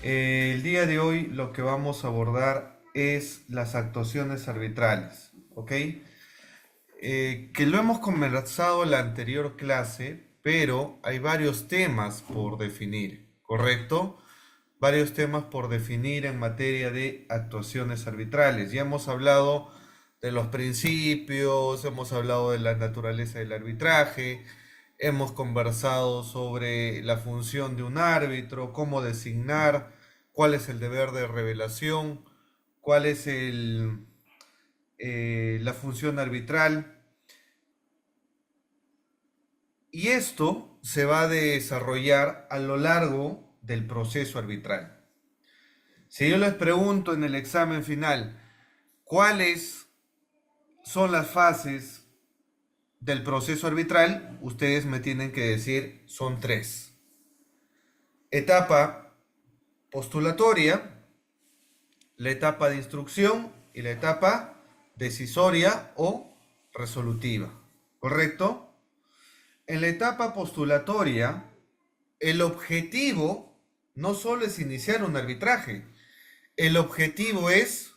El día de hoy lo que vamos a abordar es las actuaciones arbitrales, ¿ok? Que lo hemos conversado en la anterior clase, pero hay varios temas por definir, ¿correcto? Varios temas por definir en materia de actuaciones arbitrales. Ya hemos hablado de los principios, hemos hablado de la naturaleza del arbitraje, hemos conversado sobre la función de un árbitro, cómo designar, cuál es el deber de revelación, cuál es la función arbitral. Y esto se va a desarrollar a lo largo del proceso arbitral. Si yo les pregunto en el examen final, ¿cuáles son las fases del proceso arbitral? Ustedes me tienen que decir, son tres. Etapa postulatoria, la etapa de instrucción y la etapa decisoria o resolutiva. ¿Correcto? En la etapa postulatoria, el objetivo no solo es iniciar un arbitraje, el objetivo es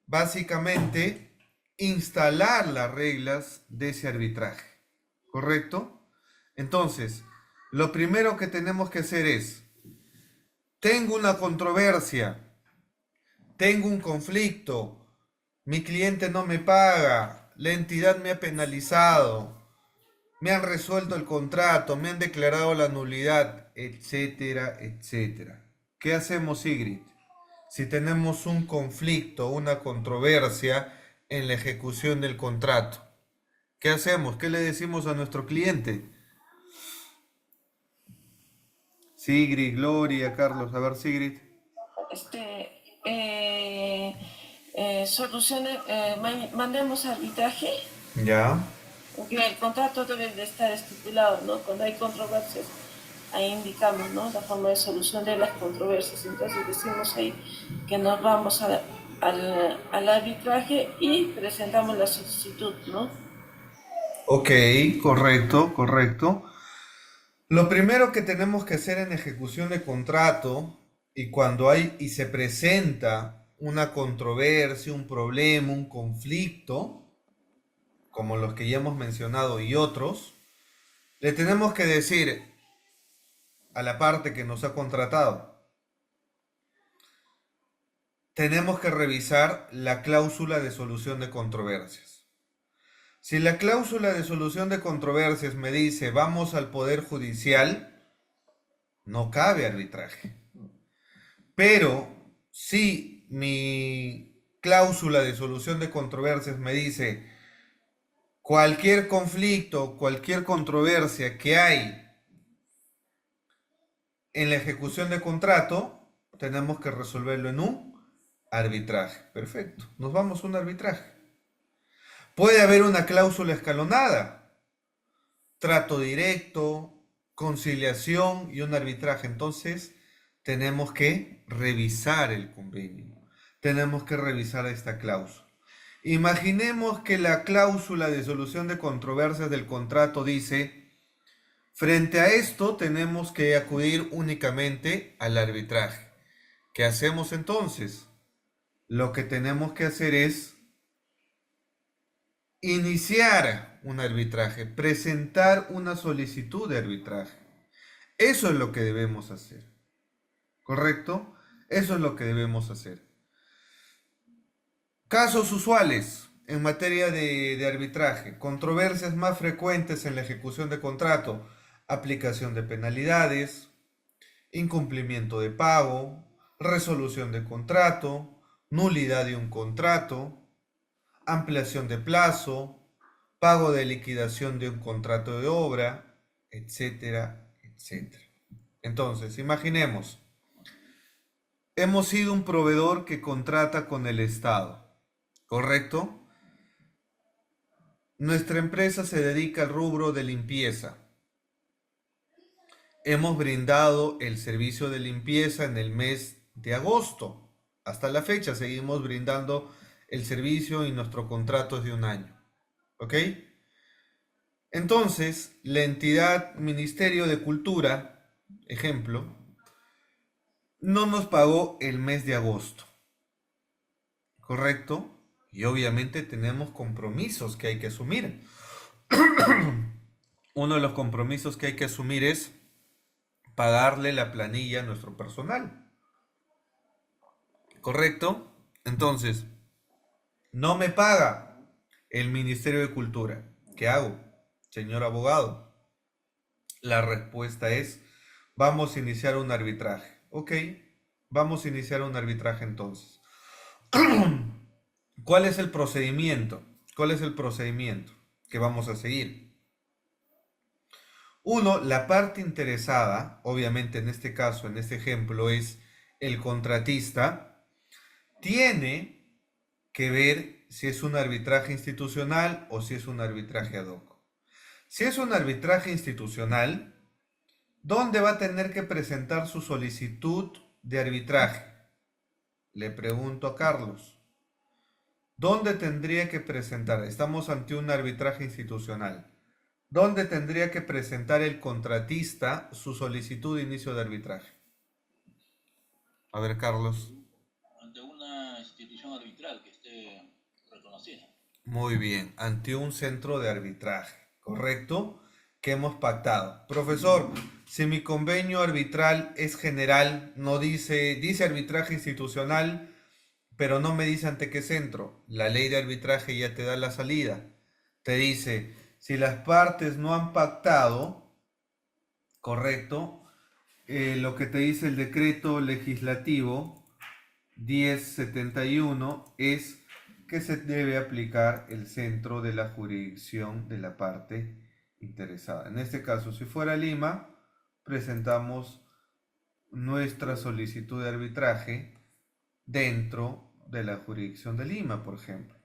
básicamente instalar las reglas de ese arbitraje. ¿Correcto? Entonces, lo primero que tenemos que hacer es, tengo una controversia, tengo un conflicto, mi cliente no me paga, la entidad me ha penalizado, me han resuelto el contrato, me han declarado la nulidad, etcétera, etcétera. ¿Qué hacemos, Sigrid? Si tenemos un conflicto, una controversia en la ejecución del contrato, ¿qué hacemos? ¿Qué le decimos a nuestro cliente? Sigrid, Gloria, Carlos, a ver, Sigrid. este, eh, solucione, mandemos arbitraje, Ya. porque el contrato debe de estar estipulado, ¿no? Cuando hay controversias, ahí indicamos, ¿no? La forma de solución de las controversias. Entonces decimos ahí que nos vamos al arbitraje y presentamos la solicitud, ¿no? Ok, correcto, correcto. Lo primero que tenemos que hacer en ejecución de contrato y cuando hay y se presenta una controversia, un problema, un conflicto, como los que ya hemos mencionado y otros, le tenemos que decir a la parte que nos ha contratado, tenemos que revisar la cláusula de solución de controversias. Si la cláusula de solución de controversias me dice vamos al poder judicial, no cabe arbitraje. Pero si mi cláusula de solución de controversias me dice cualquier conflicto, cualquier controversia que hay en la ejecución de contrato, tenemos que resolverlo en un arbitraje. Perfecto. Nos vamos a un arbitraje. Puede haber una cláusula escalonada, trato directo, conciliación y un arbitraje. Entonces, tenemos que revisar el convenio. Tenemos que revisar esta cláusula. Imaginemos que la cláusula de solución de controversias del contrato dice, frente a esto tenemos que acudir únicamente al arbitraje. ¿Qué hacemos entonces? Lo que tenemos que hacer es iniciar un arbitraje, presentar una solicitud de arbitraje. Eso es lo que debemos hacer. ¿Correcto? Eso es lo que debemos hacer. Casos usuales en materia de arbitraje. Controversias más frecuentes en la ejecución de contrato. Aplicación de penalidades, incumplimiento de pago, resolución de contrato, nulidad de un contrato, ampliación de plazo, pago de liquidación de un contrato de obra, etcétera, etcétera. Entonces, imaginemos, hemos sido un proveedor que contrata con el Estado, ¿correcto? Nuestra empresa se dedica al rubro de limpieza. Hemos brindado el servicio de limpieza en el mes de agosto. Hasta la fecha seguimos brindando el servicio y nuestro contrato es de un año. ¿Ok? Entonces, la entidad Ministerio de Cultura, ejemplo, no nos pagó el mes de agosto, ¿correcto? Y obviamente tenemos compromisos que hay que asumir. Uno de los compromisos que hay que asumir es pagarle la planilla a nuestro personal, ¿correcto? Entonces, no me paga el Ministerio de Cultura. ¿Qué hago, señor abogado? La respuesta es, vamos a iniciar un arbitraje. Ok, vamos a iniciar un arbitraje entonces. ¿Cuál es el procedimiento? ¿Cuál es el procedimiento que vamos a seguir? Uno, la parte interesada, obviamente en este caso, en este ejemplo, es el contratista, tiene que ver si es un arbitraje institucional o si es un arbitraje ad hoc. Si es un arbitraje institucional, ¿dónde va a tener que presentar su solicitud de arbitraje? Le pregunto a Carlos. ¿Dónde tendría que presentar? Estamos ante un arbitraje institucional. ¿Dónde tendría que presentar el contratista su solicitud de inicio de arbitraje? A ver, Carlos. Ante una institución arbitral que esté reconocida. Muy bien, ante un centro de arbitraje, ¿correcto? Que hemos pactado. Profesor, si mi convenio arbitral es general, no dice arbitraje institucional, pero no me dice ante qué centro. La ley de arbitraje ya te da la salida. Te dice, si las partes no han pactado, correcto, lo que te dice el decreto legislativo 1071 es que se debe aplicar el centro de la jurisdicción de la parte interesada. En este caso, si fuera Lima, presentamos nuestra solicitud de arbitraje dentro de la jurisdicción de Lima, por ejemplo.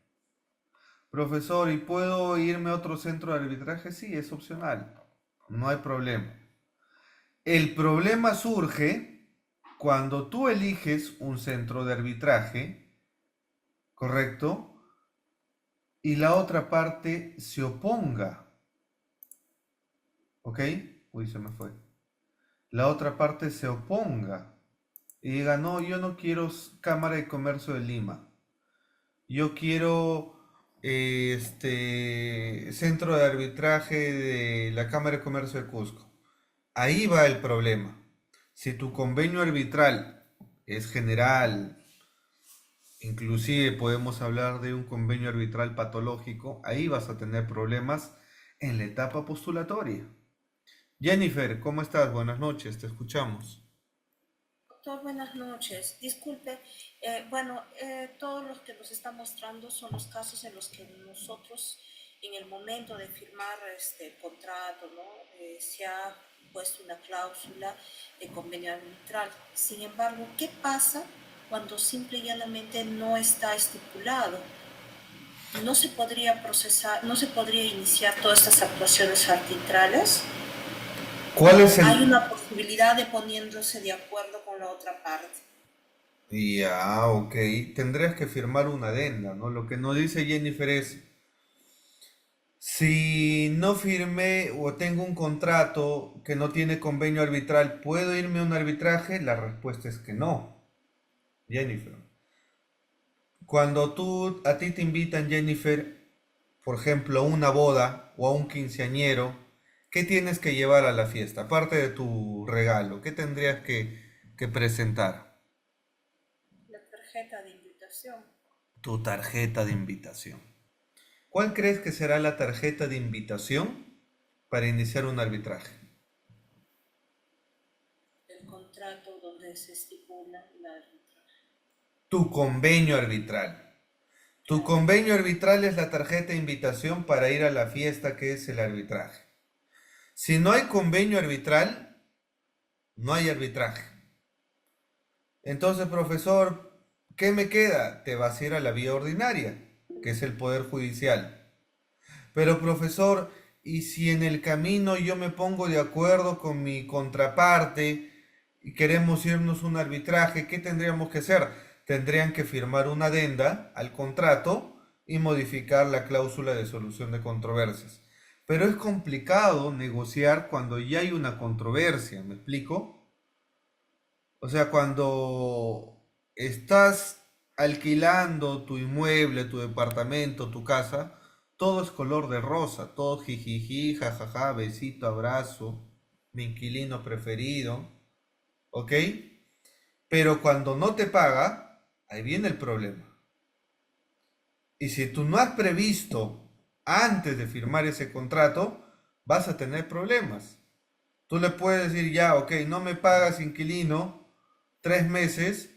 Profesor, ¿y puedo irme a otro centro de arbitraje? Sí, es opcional, no hay problema. El problema surge cuando tú eliges un centro de arbitraje, ¿correcto? Y la otra parte se oponga, ¿ok? Uy, se me fue. La otra parte se oponga y diga, no, yo no quiero Cámara de Comercio de Lima. Yo quiero centro de arbitraje de la Cámara de Comercio de Cusco. Ahí va el problema. Si tu convenio arbitral es general, inclusive podemos hablar de un convenio arbitral patológico, ahí vas a tener problemas en la etapa postulatoria. Jennifer, ¿cómo estás? Buenas noches, te escuchamos. Doctor, buenas noches. Disculpe, todos los que nos está mostrando son los casos en los que nosotros, en el momento de firmar este contrato, ¿no? Se ha puesto una cláusula de convenio arbitral. Sin embargo, ¿qué pasa cuando simple y llanamente no está estipulado? ¿No se podría procesar, no se podría iniciar todas estas actuaciones arbitrales? ¿Cuál es Hay el...? una posibilidad de poniéndose de acuerdo con la otra parte. Ya, ok. Tendrías que firmar una adenda, ¿no? Lo que nos dice Jennifer es, si no firmé o tengo un contrato que no tiene convenio arbitral, ¿puedo irme a un arbitraje? La respuesta es que no, Jennifer. Cuando a ti te invitan, Jennifer, por ejemplo, a una boda o a un quinceañero, ¿qué tienes que llevar a la fiesta? Aparte de tu regalo, ¿qué tendrías que presentar? La tarjeta de invitación. Tu tarjeta de invitación. ¿Cuál crees que será la tarjeta de invitación para iniciar un arbitraje? El contrato donde se estipula la arbitraje. Tu convenio arbitral. Tu convenio arbitral es la tarjeta de invitación para ir a la fiesta que es el arbitraje. Si no hay convenio arbitral, no hay arbitraje. Entonces, profesor, ¿qué me queda? Te vas a ir a la vía ordinaria, que es el Poder Judicial. Pero, profesor, ¿y si en el camino yo me pongo de acuerdo con mi contraparte y queremos irnos a un arbitraje, qué tendríamos que hacer? Tendrían que firmar una adenda al contrato y modificar la cláusula de solución de controversias. Pero es complicado negociar cuando ya hay una controversia, ¿me explico? O sea, cuando estás alquilando tu inmueble, tu departamento, tu casa, todo es color de rosa, todo jijiji, jajaja, besito, abrazo, mi inquilino preferido, ¿ok? Pero cuando no te paga, ahí viene el problema. Y si tú no has previsto antes de firmar ese contrato, vas a tener problemas. Tú le puedes decir, ya, ok, no me pagas inquilino 3 meses,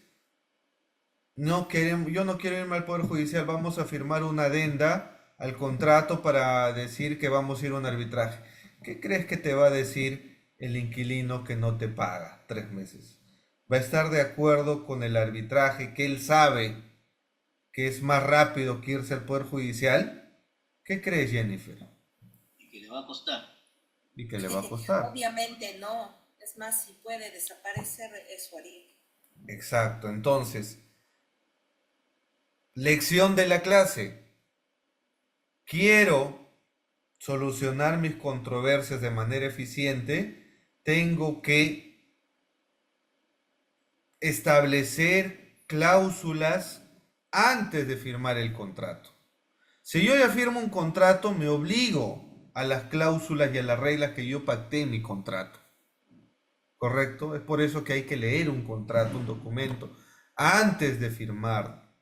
no queremos, yo no quiero irme al Poder Judicial, vamos a firmar una adenda al contrato para decir que vamos a ir a un arbitraje. ¿Qué crees que te va a decir el inquilino que no te paga 3 meses? Va a estar de acuerdo con el arbitraje, que él sabe que es más rápido que irse al Poder Judicial. ¿Qué crees, Jennifer? y que le va a costar. Y que le va a costar. Obviamente no. Es más, si puede desaparecer, eso haría. Exacto. Entonces, lección de la clase. Quiero solucionar mis controversias de manera eficiente. Tengo que establecer cláusulas antes de firmar el contrato. Si yo ya firmo un contrato, me obligo a las cláusulas y a las reglas que yo pacté en mi contrato. ¿Correcto? Es por eso que hay que leer un contrato, un documento, antes de firmar.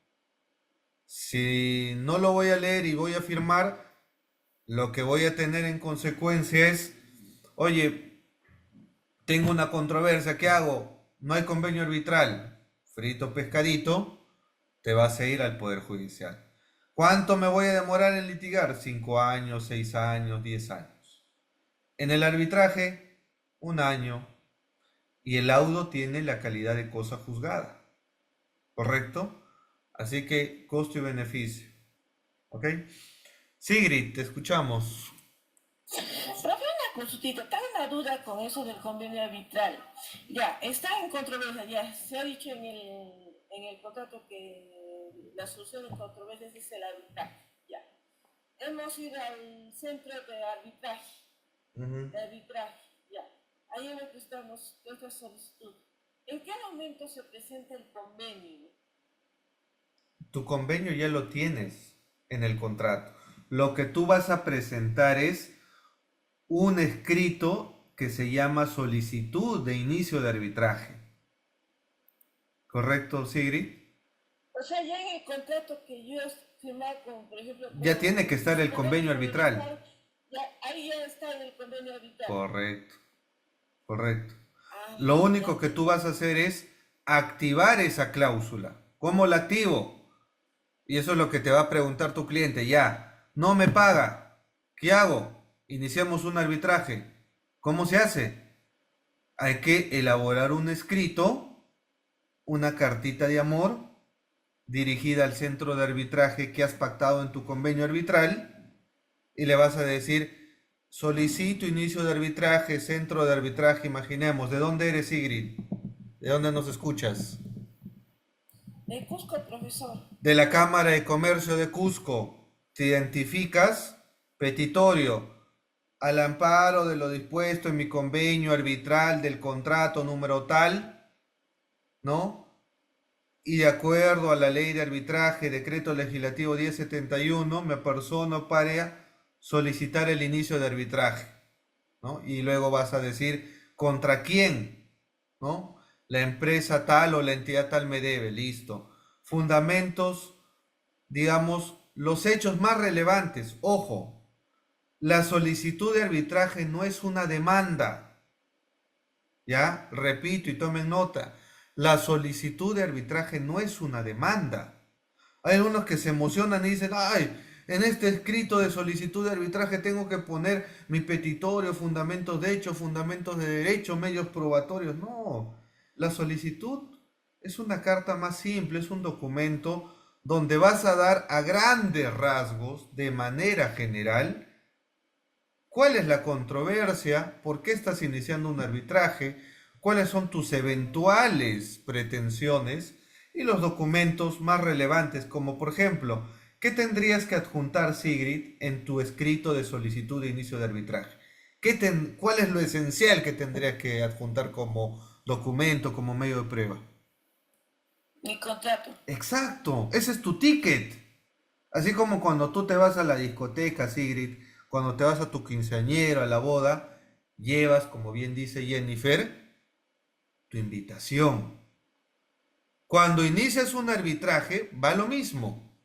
Si no lo voy a leer y voy a firmar, lo que voy a tener en consecuencia es, oye, tengo una controversia, ¿qué hago? No hay convenio arbitral. Frito pescadito, te vas a ir al Poder Judicial. ¿Cuánto me voy a demorar en litigar? 5 años, 6 años, 10 años. En el arbitraje, 1 año. Y el laudo tiene la calidad de cosa juzgada. ¿Correcto? Así que costo y beneficio. ¿Ok? Sigrid, te escuchamos. Profe, una consultita, tengo una duda con eso del convenio arbitral. Ya, está en controversia, ya se ha dicho en el contrato que la solución de controversias es el arbitraje. Ya. Hemos ido al centro de arbitraje, ya. Ahí es lo que estamos, nuestra solicitud. ¿En qué momento se presenta el convenio? Tu convenio ya lo tienes en el contrato. Lo que tú vas a presentar es un escrito que se llama solicitud de inicio de arbitraje. ¿Correcto, Sigrid? O sea, ya en el contrato que yo he firmado con, por ejemplo... Ya tiene que estar el convenio arbitral. Ya, ahí ya está en el convenio arbitral. Correcto, correcto. Ah, Lo único ya. que tú vas a hacer es activar esa cláusula. ¿Cómo la activo? Y eso es lo que te va a preguntar tu cliente. Ya, no me paga. ¿Qué hago? Iniciamos un arbitraje. ¿Cómo se hace? Hay que elaborar un escrito, una cartita de amor dirigida al centro de arbitraje que has pactado en tu convenio arbitral y le vas a decir, solicito inicio de arbitraje, centro de arbitraje, imaginemos. ¿De dónde eres, Sigrid? ¿De dónde nos escuchas? De Cusco, profesor. De la Cámara de Comercio de Cusco. Te identificas, petitorio, al amparo de lo dispuesto en mi convenio arbitral del contrato número tal, ¿no? Y de acuerdo a la ley de arbitraje, decreto legislativo 1071, me persono para solicitar el inicio de arbitraje, ¿no? Y luego vas a decir, ¿contra quién? ¿No? La empresa tal o la entidad tal me debe, listo. Fundamentos, digamos, los hechos más relevantes. Ojo, la solicitud de arbitraje no es una demanda. ¿Ya? Repito y tomen nota. La solicitud de arbitraje no es una demanda. Hay algunos que se emocionan y dicen, ay, en este escrito de solicitud de arbitraje tengo que poner mi petitorio, fundamentos de hecho, fundamentos de derecho, medios probatorios. No, la solicitud es una carta más simple, es un documento donde vas a dar a grandes rasgos, de manera general, cuál es la controversia, por qué estás iniciando un arbitraje, cuáles son tus eventuales pretensiones y los documentos más relevantes, como por ejemplo, ¿qué tendrías que adjuntar, Sigrid, en tu escrito de solicitud de inicio de arbitraje? ¿Cuál es lo esencial que tendrías que adjuntar como documento, como medio de prueba. Mi contrato. Exacto, ese es tu ticket. Así como cuando tú te vas a la discoteca, Sigrid, cuando te vas a tu quinceañero, a la boda, llevas, como bien dice Jennifer, tu invitación. Cuando inicias un arbitraje, va lo mismo.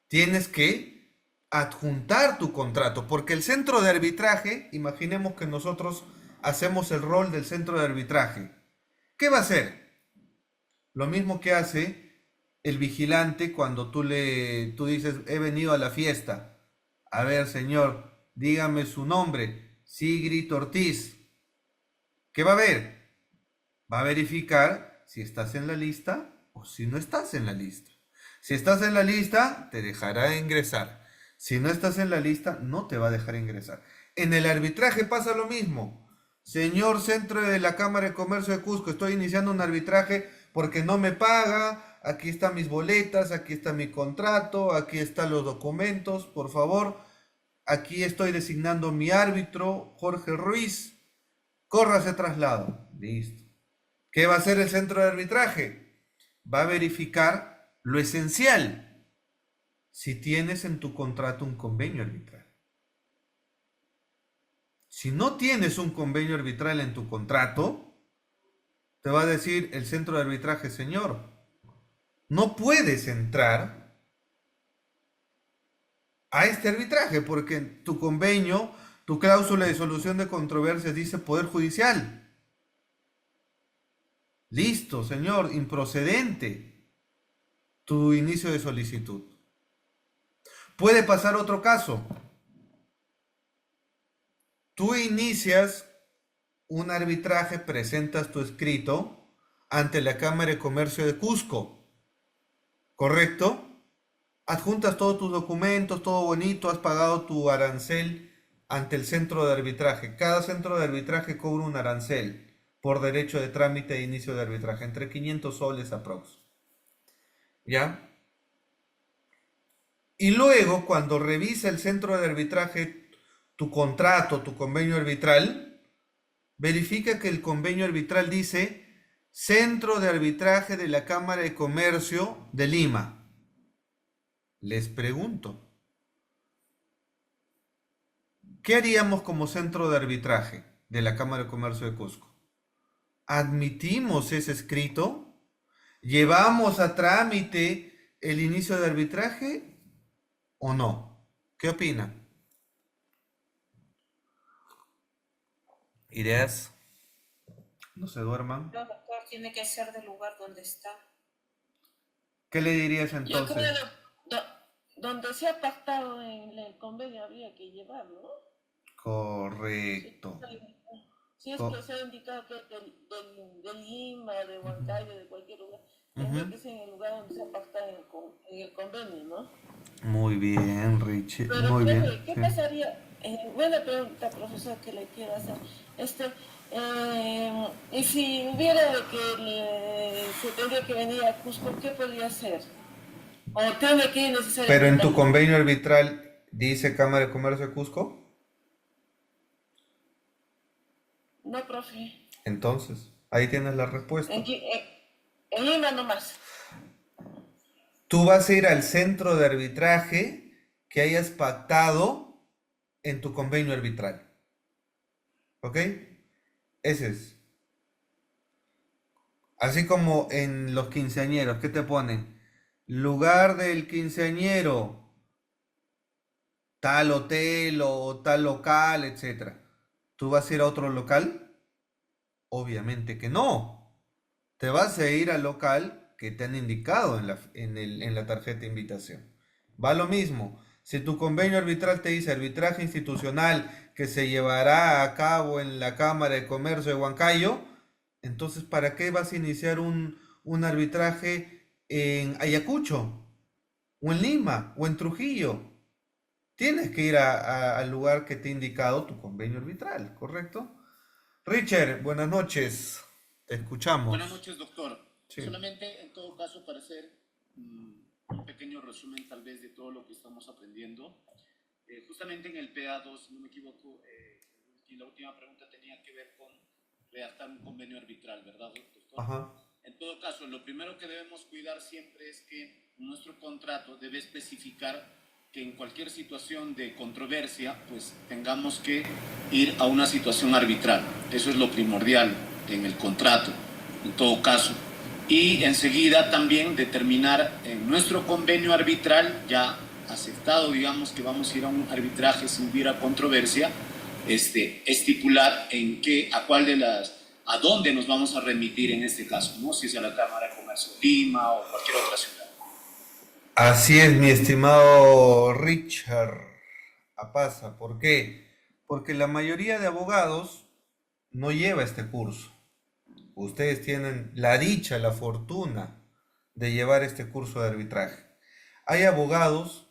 Tienes que adjuntar tu contrato, porque el centro de arbitraje, imaginemos que nosotros hacemos el rol del centro de arbitraje. ¿Qué va a hacer? Lo mismo que hace el vigilante cuando tú dices, he venido a la fiesta. A ver, señor, dígame su nombre, Sigrid Ortiz. ¿Qué va a ver? Va a verificar si estás en la lista o si no estás en la lista. Si estás en la lista, te dejará ingresar. Si no estás en la lista, no te va a dejar ingresar. En el arbitraje pasa lo mismo. Señor Centro de la Cámara de Comercio de Cusco, estoy iniciando un arbitraje porque no me paga. Aquí están mis boletas, aquí está mi contrato, aquí están los documentos, por favor. Aquí estoy designando mi árbitro, Jorge Ruiz. Córrase traslado. Listo. ¿Qué va a hacer el centro de arbitraje? Va a verificar lo esencial. Si tienes en tu contrato un convenio arbitral. Si no tienes un convenio arbitral en tu contrato, te va a decir el centro de arbitraje, señor, no puedes entrar a este arbitraje porque tu convenio, tu cláusula de solución de controversias dice poder judicial. Listo, señor, improcedente tu inicio de solicitud. Puede pasar otro caso. Tú inicias un arbitraje, presentas tu escrito ante la Cámara de Comercio de Cusco, ¿correcto? Adjuntas todos tus documentos, todo bonito, has pagado tu arancel ante el centro de arbitraje. Cada centro de arbitraje cobra un arancel por derecho de trámite de inicio de arbitraje, entre 500 soles aprox. ¿Ya? Y luego, cuando revisa el centro de arbitraje tu contrato, tu convenio arbitral, verifica que el convenio arbitral dice Centro de Arbitraje de la Cámara de Comercio de Lima. Les pregunto, ¿qué haríamos como centro de arbitraje de la Cámara de Comercio de Cusco? ¿Admitimos ese escrito? ¿Llevamos a trámite el inicio de arbitraje o no? ¿Qué opina? ¿Ideas? No se duerman. No, doctor, tiene que ser del lugar donde está. ¿Qué le dirías Yo entonces? creo donde se ha pactado en el convenio habría que llevarlo. Correcto. Si es que se ha indicado que es de Lima, de Huancayo, de cualquier lugar, tendría que ser en el lugar donde se ha pactado en el convenio, ¿no? Muy bien, Richie. Pero Muy bien. ¿qué Sí. pasaría? Buena pregunta, profesor, que le quiero hacer. Y si hubiera se tendría que venir a Cusco, ¿qué podría hacer? ¿O tiene que ir necesariamente? Pero en tu convenio arbitral dice Cámara de Comercio de Cusco. No, profe. Entonces, ahí tienes la respuesta. En Lima nomás. Tú vas a ir al centro de arbitraje que hayas pactado en tu convenio arbitral. ¿Ok? Ese es. Así como en los quinceañeros, ¿qué te ponen? Lugar del quinceañero, tal hotel o tal local, etc. ¿Tú vas a ir a otro local? Obviamente que no. Te vas a ir al local que te han indicado en la tarjeta de invitación. Va lo mismo. Si tu convenio arbitral te dice arbitraje institucional que se llevará a cabo en la Cámara de Comercio de Huancayo, entonces ¿para qué vas a iniciar un arbitraje en Ayacucho, o en Lima, o en Trujillo? Tienes que ir al lugar que te ha indicado tu convenio arbitral, ¿correcto? Richard, buenas noches. Te escuchamos. Buenas noches, doctor. Sí. Solamente, en todo caso, para hacer un pequeño resumen tal vez de todo lo que estamos aprendiendo. Justamente en el PA2, si no me equivoco, y la última pregunta tenía que ver con redactar un convenio arbitral, ¿verdad, doctor? Ajá. En todo caso, lo primero que debemos cuidar siempre es que nuestro contrato debe especificar que en cualquier situación de controversia, pues tengamos que ir a una situación arbitral. Eso es lo primordial en el contrato, en todo caso. Y enseguida también determinar en nuestro convenio arbitral, ya aceptado, digamos que vamos a ir a un arbitraje sin hubiera controversia, estipular en qué, a dónde nos vamos a remitir en este caso, ¿no? Si es a la Cámara de Comercio de Lima o cualquier otra ciudad. Así es, mi estimado Richard Apaza. ¿Por qué? Porque la mayoría de abogados no lleva este curso. Ustedes tienen la dicha, la fortuna de llevar este curso de arbitraje. Hay abogados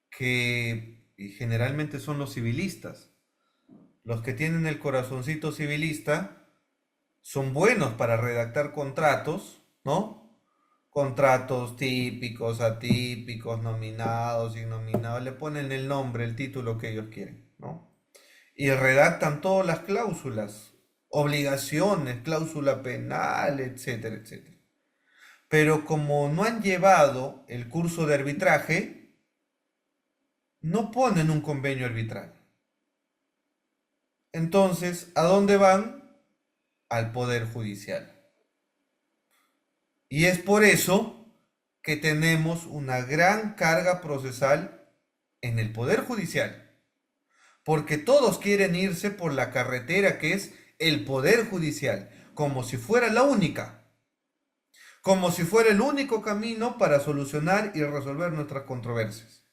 que y generalmente son los civilistas. Los que tienen el corazoncito civilista son buenos para redactar contratos, ¿no? Contratos típicos, atípicos, nominados, innominados, le ponen el nombre, el título que ellos quieren, ¿no? Y redactan todas las cláusulas, obligaciones, cláusula penal, etcétera, etcétera. Pero como no han llevado el curso de arbitraje, no ponen un convenio arbitral. Entonces, ¿a dónde van? Al Poder Judicial. Y es por eso que tenemos una gran carga procesal en el Poder Judicial. Porque todos quieren irse por la carretera que es el Poder Judicial, como si fuera la única. Como si fuera el único camino para solucionar y resolver nuestras controversias.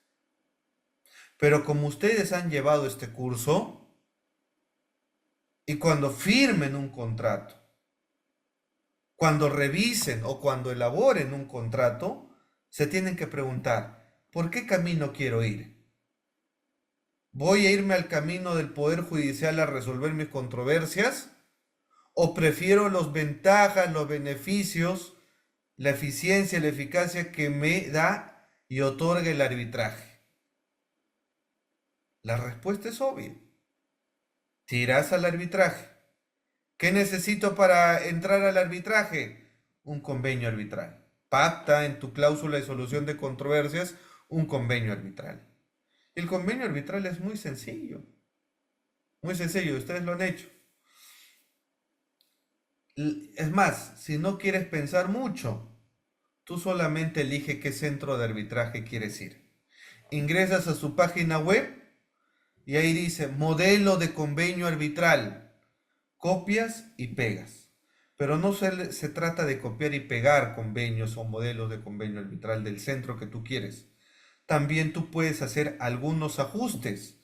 Pero como ustedes han llevado este curso, y cuando firmen un contrato, cuando revisen o cuando elaboren un contrato, se tienen que preguntar, ¿por qué camino quiero ir? ¿Voy a irme al camino del Poder Judicial a resolver mis controversias? ¿O prefiero las ventajas, los beneficios, la eficiencia y la eficacia que me da y otorga el arbitraje? La respuesta es obvia. Te irás al arbitraje. ¿Qué necesito para entrar al arbitraje? Un convenio arbitral. Pacta en tu cláusula de solución de controversias un convenio arbitral. El convenio arbitral es muy sencillo. Muy sencillo, ustedes lo han hecho. Es más, si no quieres pensar mucho, tú solamente elige qué centro de arbitraje quieres ir. Ingresas a su página web y ahí dice modelo de convenio arbitral. Copias y pegas. Pero no se trata de copiar y pegar convenios o modelos de convenio arbitral del centro que tú quieres. También tú puedes hacer algunos ajustes.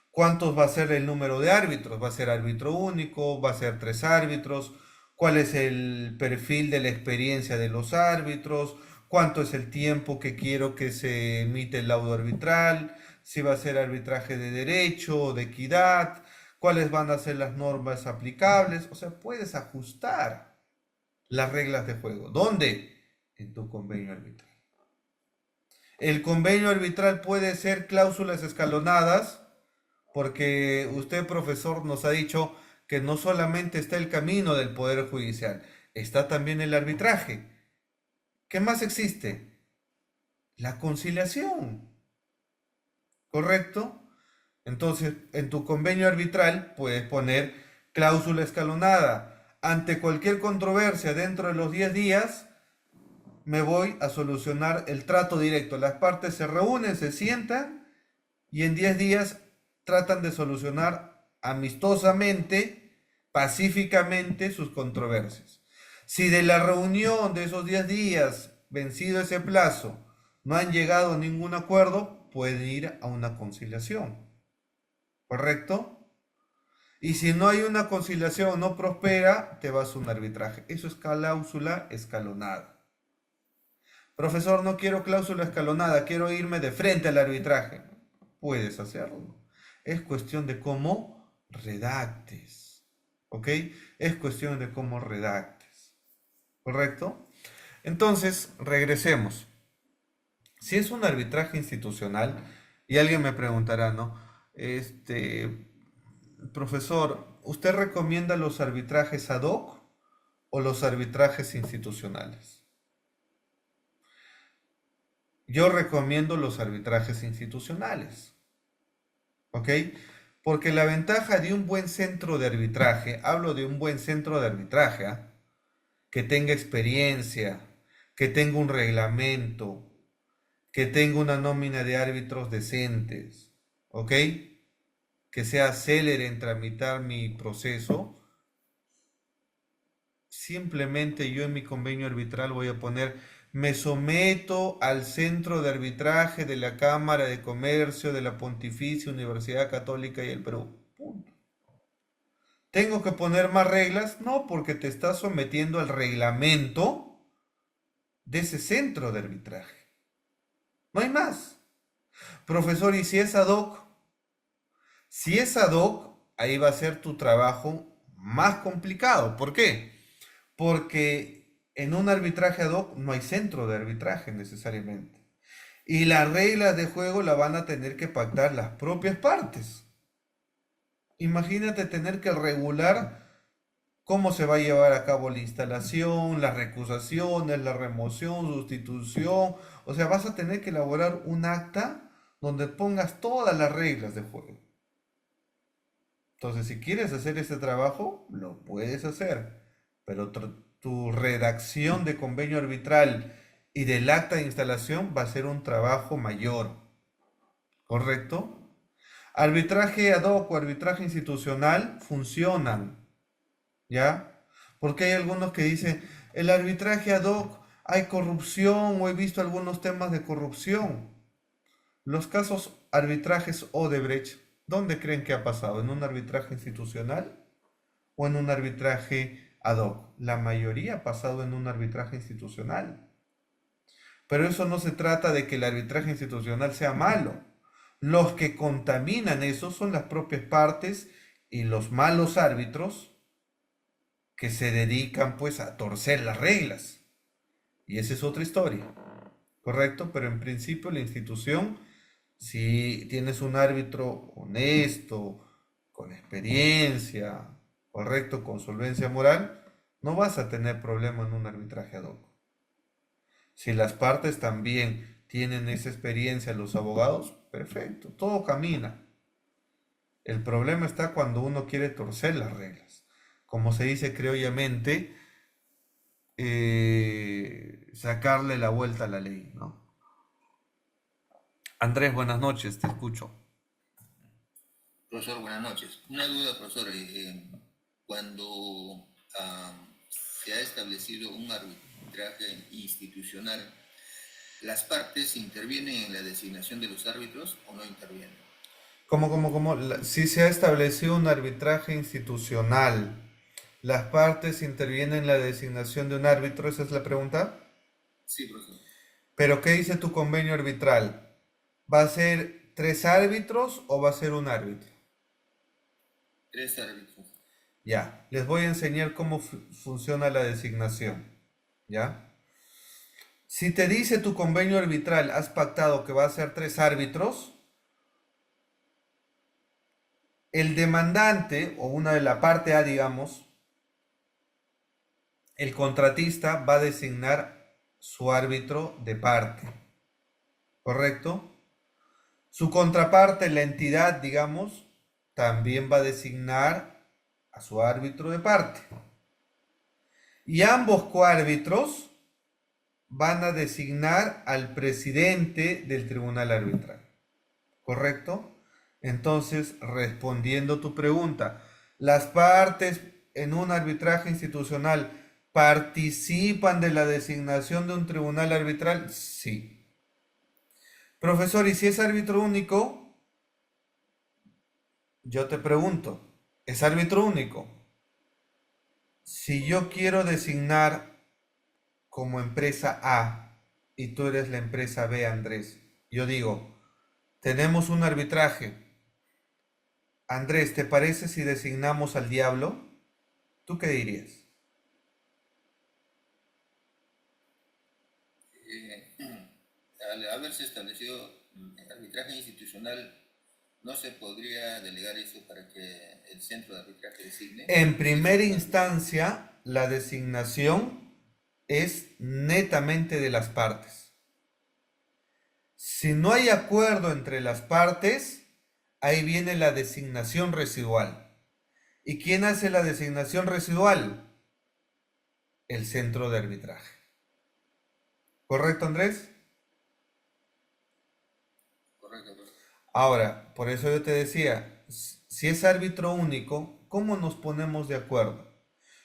¿Cuántos va a ser el número de árbitros? ¿Va a ser árbitro único? ¿Va a ser 3 árbitros? ¿Cuál es el perfil de la experiencia de los árbitros? ¿Cuánto es el tiempo que quiero que se emite el laudo arbitral? ¿Si va a ser arbitraje de derecho o de equidad? ¿Cuáles van a ser las normas aplicables? O sea, puedes ajustar las reglas de juego. ¿Dónde? En tu convenio arbitral. El convenio arbitral puede ser cláusulas escalonadas, porque usted, profesor, nos ha dicho que no solamente está el camino del Poder Judicial, está también el arbitraje. ¿Qué más existe? La conciliación. ¿Correcto? Entonces, en tu convenio arbitral puedes poner cláusula escalonada. Ante cualquier controversia dentro de los 10 días, me voy a solucionar el trato directo. Las partes se reúnen, se sientan y en 10 días tratan de solucionar amistosamente, pacíficamente sus controversias. Si de la reunión de esos 10 días, vencido ese plazo, no han llegado a ningún acuerdo, pueden ir a una conciliación. ¿Correcto? Y si no hay una conciliación, no prospera, te vas a un arbitraje. Eso es cláusula escalonada. Profesor, no quiero cláusula escalonada, quiero irme de frente al arbitraje. Puedes hacerlo. Es cuestión de cómo redactes. ¿Ok? Es cuestión de cómo redactes. ¿Correcto? Entonces, regresemos. Si es un arbitraje institucional, y alguien me preguntará, ¿no? Profesor, ¿usted recomienda los arbitrajes ad hoc o los arbitrajes institucionales? Yo recomiendo los arbitrajes institucionales, ¿ok? Porque la ventaja de un buen centro de arbitraje, hablo de un buen centro de arbitraje, ¿ah? Que tenga experiencia, que tenga un reglamento, que tenga una nómina de árbitros decentes, ¿ok? Que sea célere en tramitar mi proceso. Simplemente yo en mi convenio arbitral voy a poner, me someto al centro de arbitraje de la Cámara de Comercio de la Pontificia Universidad Católica y el Perú. Punto. ¿Tengo que poner más reglas? No, porque te estás sometiendo al reglamento de ese centro de arbitraje. No hay más. Profesor, ¿y si es ad hoc? Si es ad hoc, ahí va a ser tu trabajo más complicado. ¿Por qué? Porque en un arbitraje ad hoc no hay centro de arbitraje necesariamente. Y las reglas de juego la van a tener que pactar las propias partes. Imagínate tener que regular cómo se va a llevar a cabo la instalación, las recusaciones, la remoción, sustitución. O sea, vas a tener que elaborar un acta donde pongas todas las reglas de juego. Entonces, si quieres hacer este trabajo, lo puedes hacer, pero tu redacción de convenio arbitral y del acta de instalación va a ser un trabajo mayor, ¿correcto? Arbitraje ad hoc o arbitraje institucional funcionan, ¿ya? Porque hay algunos que dicen, el arbitraje ad hoc, hay corrupción o he visto algunos temas de corrupción. Los casos arbitrajes Odebrecht, ¿dónde creen que ha pasado? ¿En un arbitraje institucional o en un arbitraje ad hoc? La mayoría ha pasado en un arbitraje institucional. Pero eso no se trata de que el arbitraje institucional sea malo. Los que contaminan eso son las propias partes y los malos árbitros que se dedican pues a torcer las reglas. Y esa es otra historia, ¿correcto? Pero en principio la institución, si tienes un árbitro honesto, con experiencia, correcto, con solvencia moral, no vas a tener problema en un arbitraje ad hoc. Si las partes también tienen esa experiencia, los abogados, perfecto, todo camina. El problema está cuando uno quiere torcer las reglas. Como se dice criollamente, sacarle la vuelta a la ley, ¿no? Andrés, buenas noches, te escucho. Profesor, buenas noches. Una duda, profesor. Cuando se ha establecido un arbitraje institucional, ¿las partes intervienen en la designación de los árbitros o no intervienen? Si se ha establecido un arbitraje institucional, ¿las partes intervienen en la designación de un árbitro? ¿Esa es la pregunta? Sí, profesor. ¿Pero qué dice tu convenio arbitral? ¿Va a ser 3 árbitros o va a ser un árbitro? 3 árbitros. Ya, les voy a enseñar cómo funciona la designación. ¿Ya? Si te dice tu convenio arbitral, has pactado que va a ser 3 árbitros, el demandante o una de la parte A, digamos, el contratista va a designar su árbitro de parte, ¿correcto? Su contraparte, la entidad, digamos, también va a designar a su árbitro de parte. Y ambos coárbitros van a designar al presidente del tribunal arbitral, ¿correcto? Entonces, respondiendo tu pregunta, ¿las partes en un arbitraje institucional participan de la designación de un tribunal arbitral? Sí. Profesor, ¿y si es árbitro único? Yo te pregunto, ¿es árbitro único? Si yo quiero designar como empresa A y tú eres la empresa B, Andrés, yo digo, tenemos un arbitraje. Andrés, ¿te parece si designamos al diablo? ¿Tú qué dirías? Al haberse establecido el arbitraje institucional, ¿No se podría delegar eso para que el centro de arbitraje designe? En primera instancia, la designación es netamente de las partes. Si no hay acuerdo entre las partes, ahí viene la designación residual. ¿Y quién hace la designación residual? El centro de arbitraje. ¿Correcto, Andrés? Correcto, correcto. Ahora, por eso yo te decía, si es árbitro único, ¿cómo nos ponemos de acuerdo?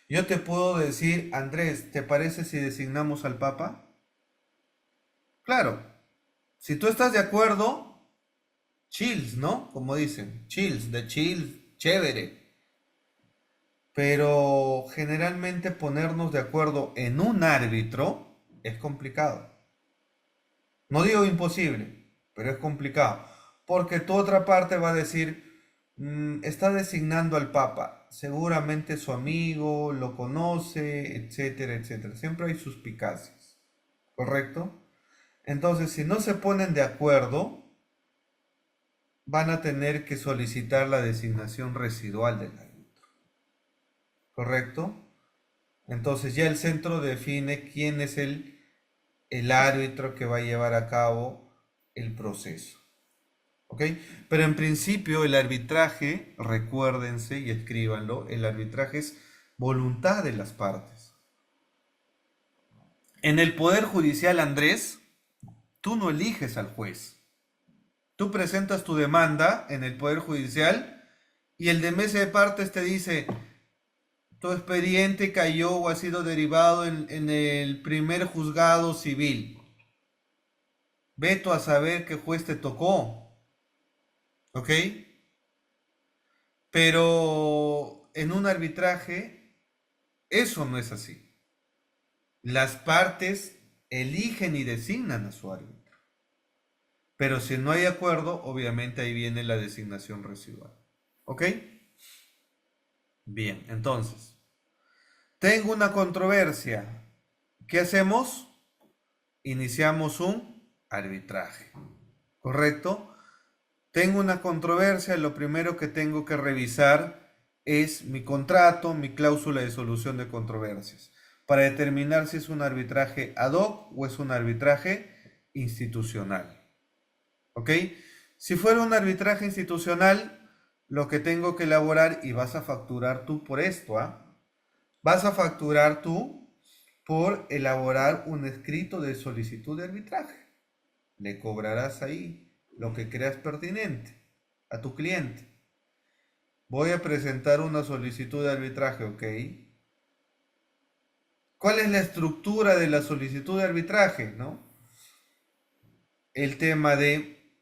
Yo te puedo decir, Andrés, ¿te parece si designamos al Papa? Claro, si tú estás de acuerdo, chills, ¿no? Como dicen, chills, de chill, chévere. Pero generalmente ponernos de acuerdo en un árbitro es complicado. No digo imposible, pero es complicado. Porque tu otra parte va a decir, está designando al Papa. Seguramente es su amigo, lo conoce, etcétera, etcétera. Siempre hay suspicacias. ¿Correcto? Entonces, si no se ponen de acuerdo, van a tener que solicitar la designación residual del árbitro. ¿Correcto? Entonces ya el centro define quién es el árbitro que va a llevar a cabo el proceso. ¿Ok? Pero en principio el arbitraje, recuérdense y escríbanlo, el arbitraje es voluntad de las partes. En el Poder Judicial, Andrés, tú no eliges al juez. Tú presentas tu demanda en el Poder Judicial y el de mesa de partes te dice, tu expediente cayó o ha sido derivado en el primer juzgado civil. Veto a saber qué juez te tocó. ¿Ok? Pero en un arbitraje eso no es así. Las partes eligen y designan a su árbitro. Pero si no hay acuerdo, obviamente ahí viene la designación residual. ¿Ok? Bien, entonces, tengo una controversia. ¿Qué hacemos? Iniciamos un arbitraje. ¿Correcto? Tengo una controversia, lo primero que tengo que revisar es mi contrato, mi cláusula de solución de controversias, para determinar si es un arbitraje ad hoc o es un arbitraje institucional. ¿Ok? Si fuera un arbitraje institucional, lo que tengo que elaborar, y vas a facturar tú por esto, ¿ah? Vas a facturar tú por elaborar un escrito de solicitud de arbitraje. Le cobrarás ahí lo que creas pertinente a tu cliente. Voy a presentar una solicitud de arbitraje, ¿ok? ¿Cuál es la estructura de la solicitud de arbitraje, no? El tema de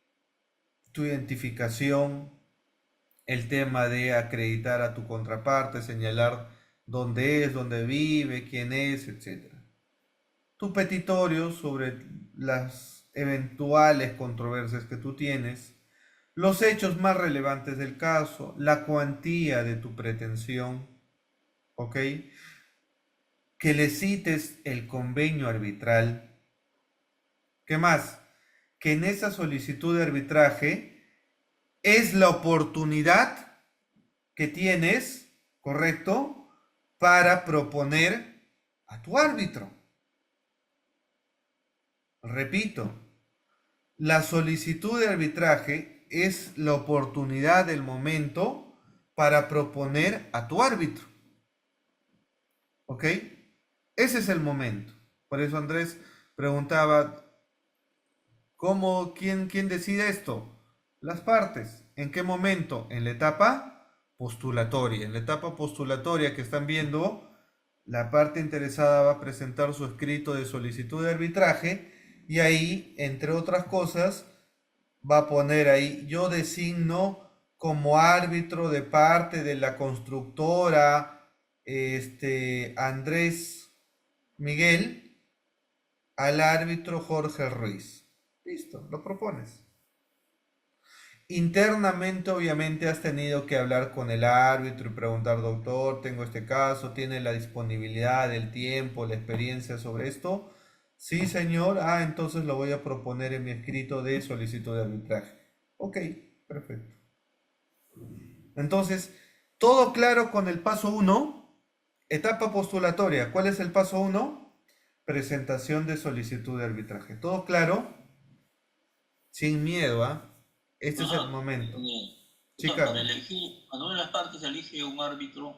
tu identificación, el tema de acreditar a tu contraparte, señalar dónde es, dónde vive, quién es, etc. Tu petitorio sobre las eventuales controversias que tú tienes, los hechos más relevantes del caso, la cuantía de tu pretensión, ¿ok? Que le cites el convenio arbitral. ¿Qué más? Que en esa solicitud de arbitraje es la oportunidad que tienes, ¿correcto?, para proponer a tu árbitro. Repito, la solicitud de arbitraje es la oportunidad del momento para proponer a tu árbitro. ¿Ok? Ese es el momento. Por eso Andrés preguntaba, quién decide esto? Las partes. ¿En qué momento? En la etapa postulatoria. En la etapa postulatoria que están viendo, la parte interesada va a presentar su escrito de solicitud de arbitraje y ahí, entre otras cosas, va a poner ahí, yo designo como árbitro de parte de la constructora Andrés Miguel al árbitro Jorge Ruiz. Listo, lo propones. Internamente, obviamente, has tenido que hablar con el árbitro y preguntar, doctor, tengo este caso, ¿tiene la disponibilidad, el tiempo, la experiencia sobre esto? Sí, señor. Entonces lo voy a proponer en mi escrito de solicitud de arbitraje. Ok, perfecto. Entonces, todo claro con el paso 1, etapa postulatoria. ¿Cuál es el paso 1? Presentación de solicitud de arbitraje. ¿Todo claro? Sin miedo, ¿ah? Este es el momento. Sí, Para Carlos. elegir, cuando una de las partes elige un árbitro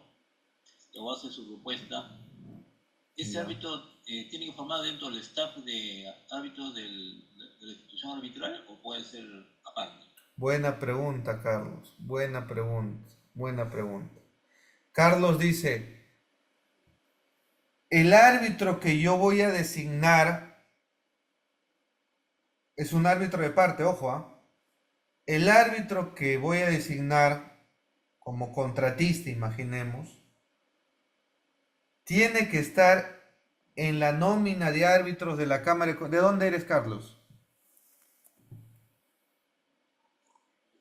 o hace su propuesta, ese Ya. árbitro tiene que formar dentro del staff de árbitros de la institución arbitral o puede ser aparte. Buena pregunta, Carlos. Buena pregunta. Buena pregunta. Carlos dice, el árbitro que yo voy a designar es un árbitro de parte, ojo, ¿ah? El árbitro que voy a designar como contratista, imaginemos, tiene que estar en la nómina de árbitros de la Cámara de... ¿De dónde eres, Carlos?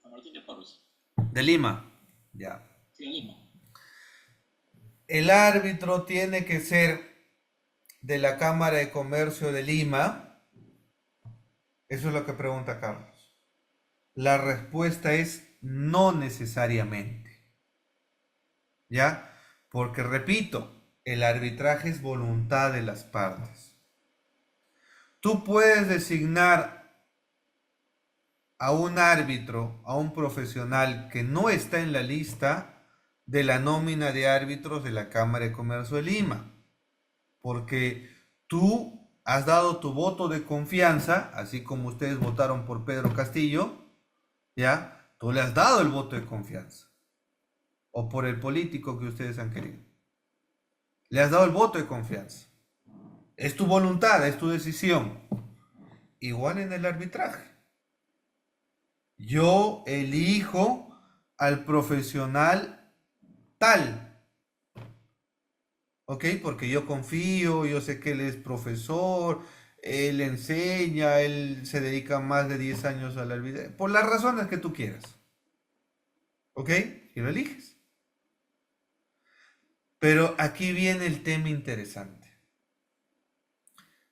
San Martín de Porres, De Lima. Ya. sí, en Lima. El árbitro tiene que ser de la Cámara de Comercio de Lima. Eso es lo que pregunta Carlos. La respuesta es no necesariamente. ¿Ya? Porque repito, el arbitraje es voluntad de las partes. Tú puedes designar a un árbitro, a un profesional que no está en la lista de la nómina de árbitros de la Cámara de Comercio de Lima, porque tú has dado tu voto de confianza, así como ustedes votaron por Pedro Castillo, ¿ya? Tú le has dado el voto de confianza, o por el político que ustedes han querido. Le has dado el voto de confianza. Es tu voluntad, es tu decisión. Igual en el arbitraje. Yo elijo al profesional tal. ¿Ok? Porque yo confío, yo sé que él es profesor, él enseña, él se dedica más de 10 años al arbitraje. Por las razones que tú quieras. ¿Ok? Y lo eliges. Pero aquí viene el tema interesante.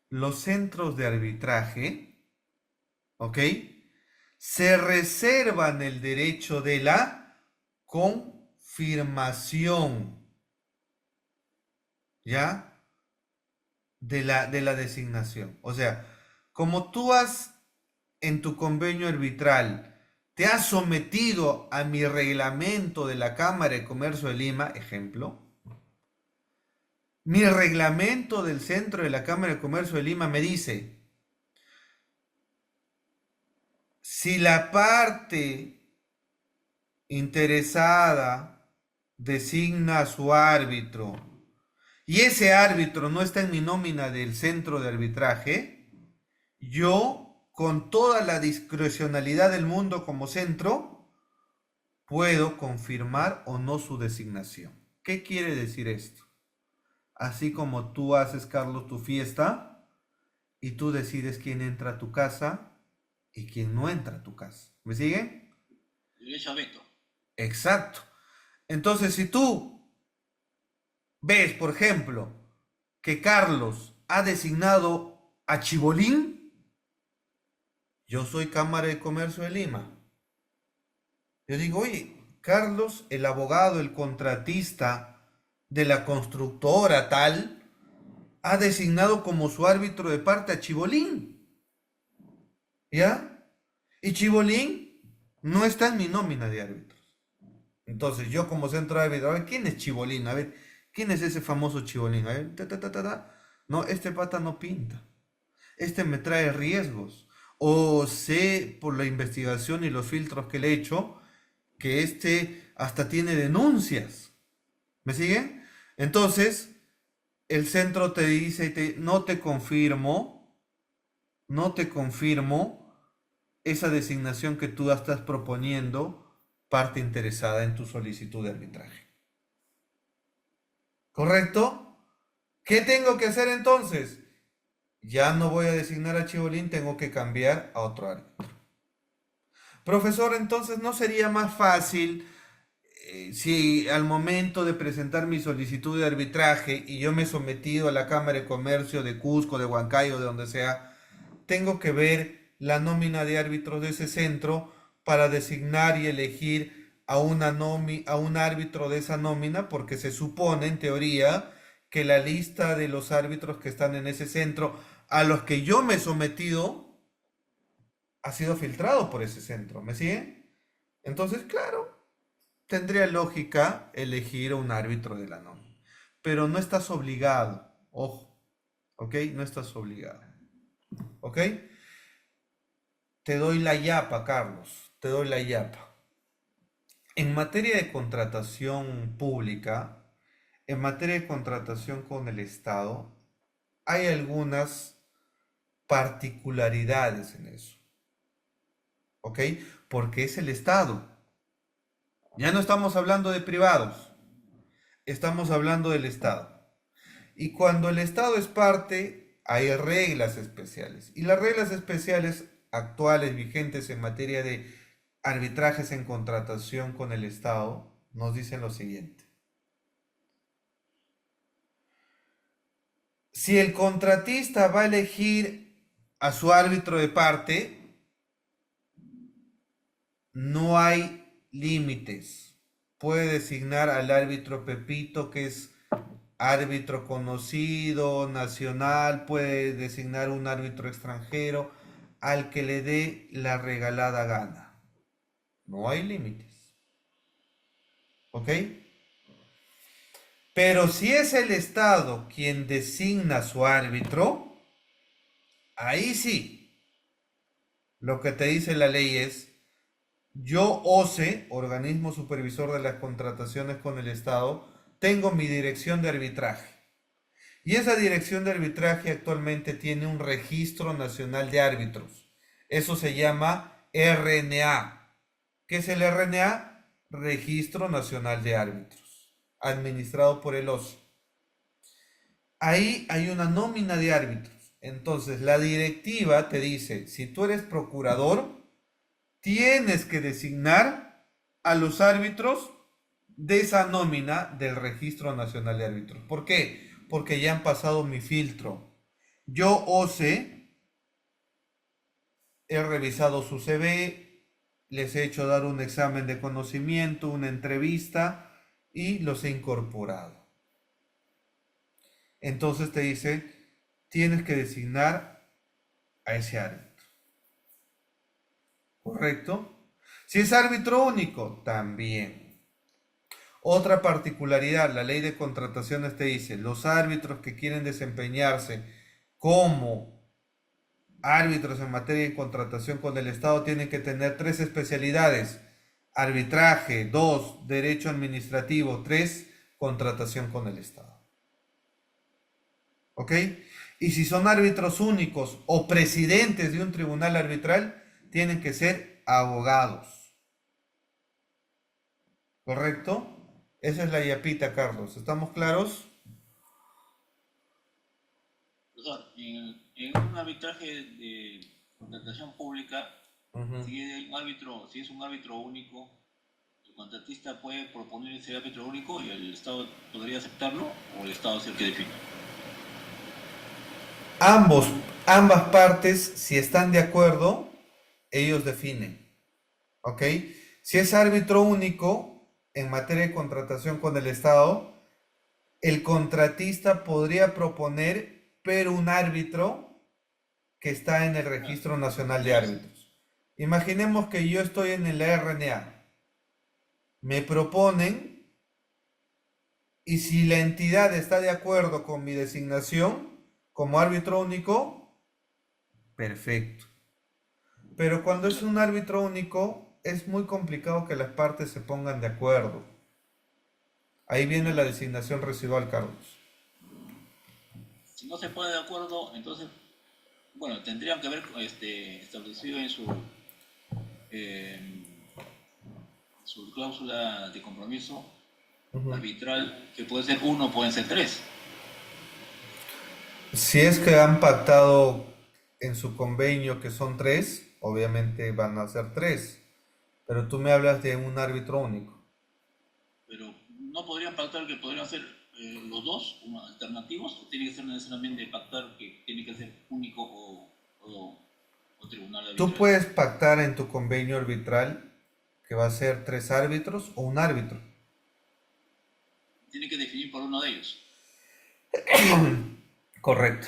Los centros de arbitraje, ¿ok? Se reservan el derecho de la confirmación, ¿ya? De la designación. O sea, como tú en tu convenio arbitral, te has sometido a mi reglamento de la Cámara de Comercio de Lima, ejemplo, mi reglamento del centro de la Cámara de Comercio de Lima me dice, si la parte interesada designa a su árbitro y ese árbitro no está en mi nómina del centro de arbitraje, yo, con toda la discrecionalidad del mundo como centro, puedo confirmar o no su designación. ¿Qué quiere decir esto? Así como tú haces, Carlos, tu fiesta y tú decides quién entra a tu casa y quién no entra a tu casa. ¿Me siguen? Derecho a veto. Exacto. Entonces, si tú ves, por ejemplo, que Carlos ha designado a Chibolín, yo soy Cámara de Comercio de Lima. Yo digo, oye, Carlos, el abogado, el contratista de la constructora tal, ha designado como su árbitro de parte a Chibolín. ¿Ya? Y Chibolín no está en mi nómina de árbitros. Entonces, yo como centro de árbitro, a ver, ¿quién es Chibolín? A ver, ¿quién es ese famoso Chibolín? A ver, No, este pata no pinta. Este me trae riesgos. O sé por la investigación y los filtros que le he hecho que este hasta tiene denuncias. ¿Me siguen? Entonces, el centro te dice, no te confirmo esa designación que tú estás proponiendo, parte interesada en tu solicitud de arbitraje. ¿Correcto? ¿Qué tengo que hacer entonces? Ya no voy a designar a Chibolín, tengo que cambiar a otro árbitro. Profesor, entonces, ¿no sería más fácil si al momento de presentar mi solicitud de arbitraje y yo me he sometido a la Cámara de Comercio de Cusco, de Huancayo, de donde sea, tengo que ver la nómina de árbitros de ese centro para designar y elegir a a un árbitro de esa nómina porque se supone, en teoría, que la lista de los árbitros que están en ese centro, a los que yo me he sometido, ha sido filtrado por ese centro. ¿Me siguen? Entonces, claro, tendría lógica elegir a un árbitro de la nómina. Pero no estás obligado, ojo, ¿ok? No estás obligado, ¿ok? Te doy la yapa, Carlos, te doy la yapa. En materia de contratación pública, en materia de contratación con el Estado, hay algunas particularidades en eso, ¿ok? Porque es el Estado. Ya no estamos hablando de privados, estamos hablando del Estado. Y cuando el Estado es parte, hay reglas especiales. Y las reglas especiales actuales, vigentes en materia de arbitrajes en contratación con el Estado, nos dicen lo siguiente. Si el contratista va a elegir a su árbitro de parte, no hay límites. Puede designar al árbitro Pepito, que es árbitro conocido, nacional, puede designar un árbitro extranjero, al que le dé la regalada gana. No hay límites. ¿Ok? Pero si es el Estado quien designa su árbitro, ahí sí, lo que te dice la ley es, yo, OCE, organismo supervisor de las contrataciones con el Estado, tengo mi dirección de arbitraje. Y esa dirección de arbitraje actualmente tiene un registro nacional de árbitros. Eso se llama RNA. ¿Qué es el RNA? Registro Nacional de Árbitros, administrado por el OCE. Ahí hay una nómina de árbitros. Entonces, la directiva te dice, si tú eres procurador, tienes que designar a los árbitros de esa nómina del Registro Nacional de Árbitros. ¿Por qué? Porque ya han pasado mi filtro. Yo, OCE, he revisado su CV, les he hecho dar un examen de conocimiento, una entrevista y los he incorporado. Entonces te dice, tienes que designar a ese árbitro. ¿Correcto? Si es árbitro único, también. Otra particularidad, la ley de contrataciones te dice, los árbitros que quieren desempeñarse como árbitros en materia de contratación con el Estado tienen que tener 3 especialidades. Arbitraje, 2, derecho administrativo, 3, contratación con el Estado. ¿Ok? Y si son árbitros únicos o presidentes de un tribunal arbitral, tienen que ser abogados. ¿Correcto? Esa es la yapita, Carlos. ¿Estamos claros? Profesor, en un arbitraje de contratación pública, si es un árbitro único, el contratista puede proponer ese árbitro único y el Estado podría aceptarlo, o el Estado es el que define. Ambas partes, si están de acuerdo, ellos definen. ¿Ok? Si es árbitro único en materia de contratación con el Estado, el contratista podría proponer, pero un árbitro que está en el Registro Nacional de Árbitros. Imaginemos que yo estoy en el RNA. Me proponen, y si la entidad está de acuerdo con mi designación como árbitro único, perfecto. Pero cuando es un árbitro único, es muy complicado que las partes se pongan de acuerdo. Ahí viene la designación residual, Carlos. Si no se pone de acuerdo, entonces, bueno, tendrían que haber establecido en su cláusula de compromiso arbitral, que puede ser 1, pueden ser 3. Si es que han pactado en su convenio que son 3, obviamente van a ser 3. Pero tú me hablas de un árbitro único. Pero no podrían pactar que podrían ser los dos alternativos, o tiene que ser necesariamente pactar que tiene que ser único o tribunal arbitral. Tú puedes pactar en tu convenio arbitral que va a ser 3 árbitros o un árbitro. Tiene que definir por uno de ellos. Correcto.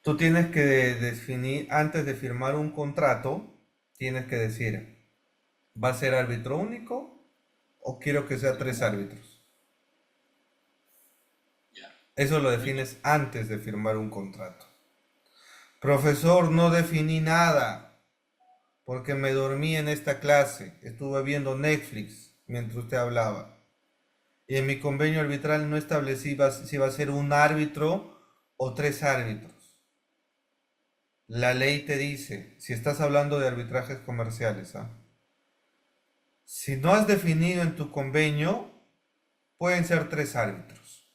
Tú tienes que definir, antes de firmar un contrato, tienes que decir, ¿va a ser árbitro único o quiero que sea 3 árbitros? Ya. Eso lo defines antes de firmar un contrato. Profesor, no definí nada porque me dormí en esta clase. Estuve viendo Netflix mientras usted hablaba. Y en mi convenio arbitral no establecí si va a ser un árbitro o 3 árbitros. La ley te dice, si estás hablando de arbitrajes comerciales, si no has definido en tu convenio, pueden ser 3 árbitros.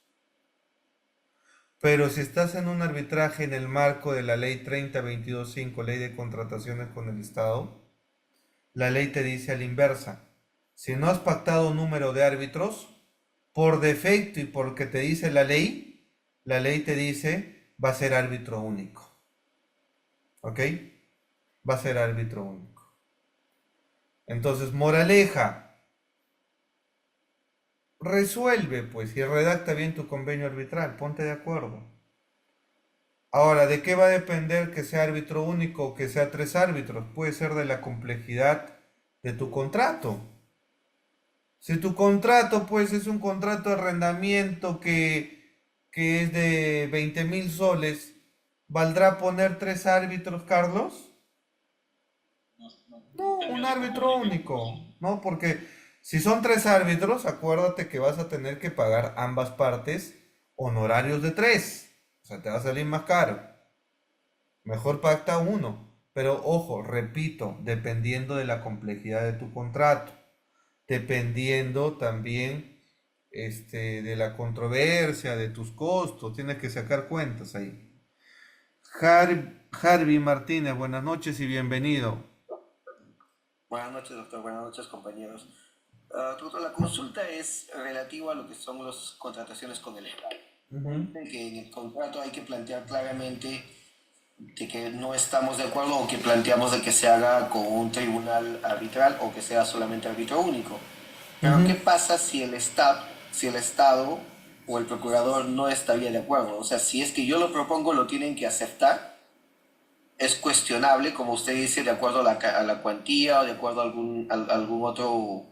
Pero si estás en un arbitraje en el marco de la ley 30.22.5, ley de contrataciones con el Estado, la ley te dice a la inversa. Si no has pactado un número de árbitros, por defecto y porque te dice la ley te dice va a ser árbitro único. ¿Ok? Va a ser árbitro único. Entonces, moraleja. Resuelve, pues, y redacta bien tu convenio arbitral. Ponte de acuerdo. Ahora, ¿de qué va a depender que sea árbitro único o que sea 3 árbitros? Puede ser de la complejidad de tu contrato. Si tu contrato, pues, es un contrato de arrendamiento que es de 20.000 soles, ¿valdrá poner 3 árbitros, Carlos? No, un árbitro único, ¿no? Porque si son 3 árbitros, acuérdate que vas a tener que pagar ambas partes honorarios de 3. O sea, te va a salir más caro. Mejor pacta uno. Pero ojo, repito, dependiendo de la complejidad de tu contrato, dependiendo también de la controversia, de tus costos, tienes que sacar cuentas ahí. Harvey Martínez, buenas noches y bienvenido. Buenas noches, doctor. Buenas noches, compañeros. Doctor, la consulta es relativa a lo que son las contrataciones con el Estado. Que en el contrato hay que plantear claramente de que no estamos de acuerdo o que planteamos de que se haga con un tribunal arbitral o que sea solamente árbitro único. Pero ¿qué pasa si el Estado o el procurador no estaría de acuerdo? O sea, si es que yo lo propongo, lo tienen que aceptar. Es cuestionable, como usted dice, de acuerdo a la cuantía o de acuerdo a algún otro...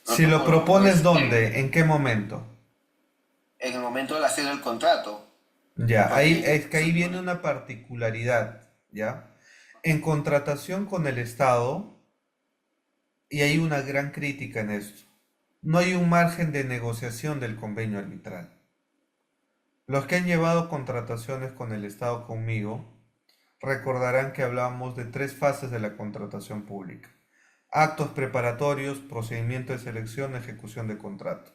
Si lo propones, pues, ¿dónde? ¿En qué momento? En el momento de hacer el contrato. Ya, ahí es que ahí viene una particularidad, ¿ya? En contratación con el Estado, y hay una gran crítica en esto, no hay un margen de negociación del convenio arbitral. Los que han llevado contrataciones con el Estado conmigo, recordarán que hablábamos de 3 fases de la contratación pública: actos preparatorios, procedimiento de selección, ejecución de contrato.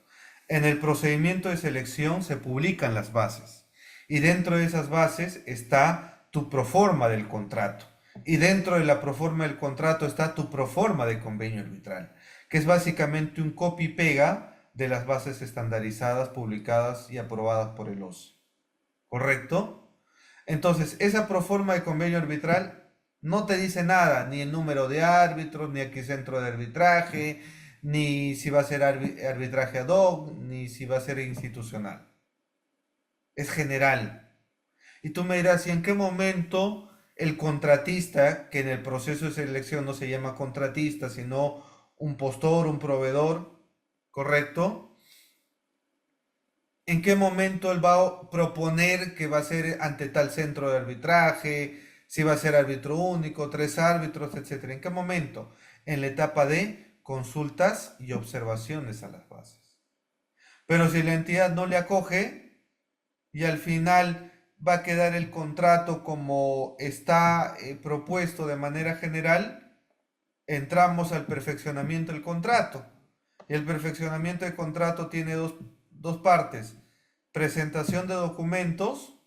En el procedimiento de selección se publican las bases y dentro de esas bases está tu proforma del contrato y dentro de la proforma del contrato está tu proforma de convenio arbitral, que es básicamente un copy y pega de las bases estandarizadas, publicadas y aprobadas por el OSI. ¿Correcto? Entonces, esa proforma de convenio arbitral no te dice nada, ni el número de árbitros, ni a qué centro de arbitraje, ni si va a ser arbitraje ad hoc, ni si va a ser institucional. Es general. Y tú me dirás, ¿y en qué momento el contratista, que en el proceso de selección no se llama contratista, sino un postor, un proveedor, ¿correcto? ¿En qué momento él va a proponer que va a ser ante tal centro de arbitraje, si va a ser árbitro único, 3 árbitros, etcétera? ¿En qué momento? En la etapa de consultas y observaciones a las bases. Pero si la entidad no le acoge y al final va a quedar el contrato como está propuesto de manera general, entramos al perfeccionamiento del contrato. Y el perfeccionamiento del contrato tiene dos partes: presentación de documentos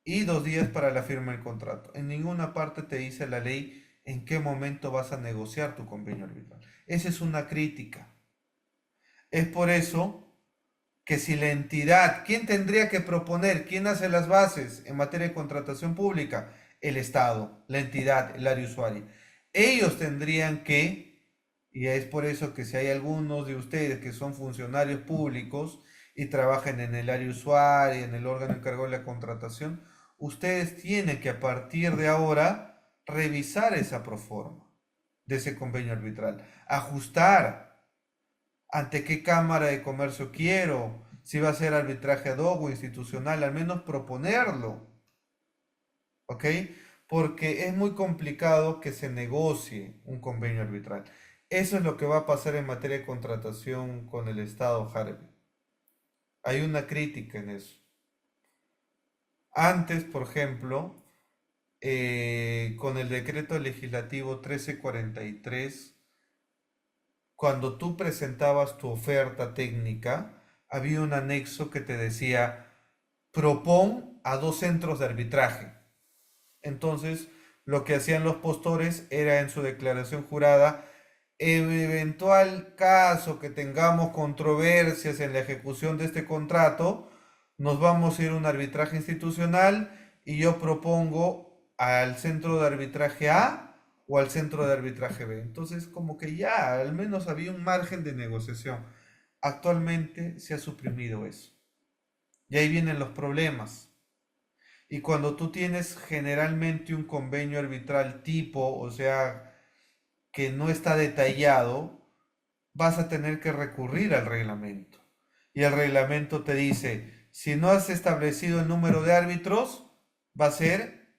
y 2 días para la firma del contrato. En ninguna parte te dice la ley en qué momento vas a negociar tu convenio arbitral. Esa es una crítica. Es por eso que si la entidad, ¿quién tendría que proponer? ¿Quién hace las bases en materia de contratación pública? El Estado, la entidad, el área usuaria. Ellos tendrían que, Y es por eso que si hay algunos de ustedes que son funcionarios públicos y trabajan en el área usuaria, en el órgano encargado de la contratación, ustedes tienen que a partir de ahora revisar esa proforma de ese convenio arbitral, ajustar ante qué Cámara de Comercio quiero, si va a ser arbitraje ad hoc o institucional, al menos proponerlo, ¿ok? Porque es muy complicado que se negocie un convenio arbitral. Eso es lo que va a pasar en materia de contratación con el Estado, Harvey. Hay una crítica en eso. Antes, por ejemplo, con el decreto legislativo 1343, cuando tú presentabas tu oferta técnica, había un anexo que te decía, propón a 2 centros de arbitraje. Entonces, lo que hacían los postores era en su declaración jurada, en eventual caso que tengamos controversias en la ejecución de este contrato, nos vamos a ir a un arbitraje institucional y yo propongo al centro de arbitraje A o al centro de arbitraje B. Entonces, como que ya al menos había un margen de negociación. Actualmente se ha suprimido eso. Y ahí vienen los problemas. Y cuando tú tienes generalmente un convenio arbitral tipo, o sea, que no está detallado, vas a tener que recurrir al reglamento. Y el reglamento te dice, si no has establecido el número de árbitros, va a ser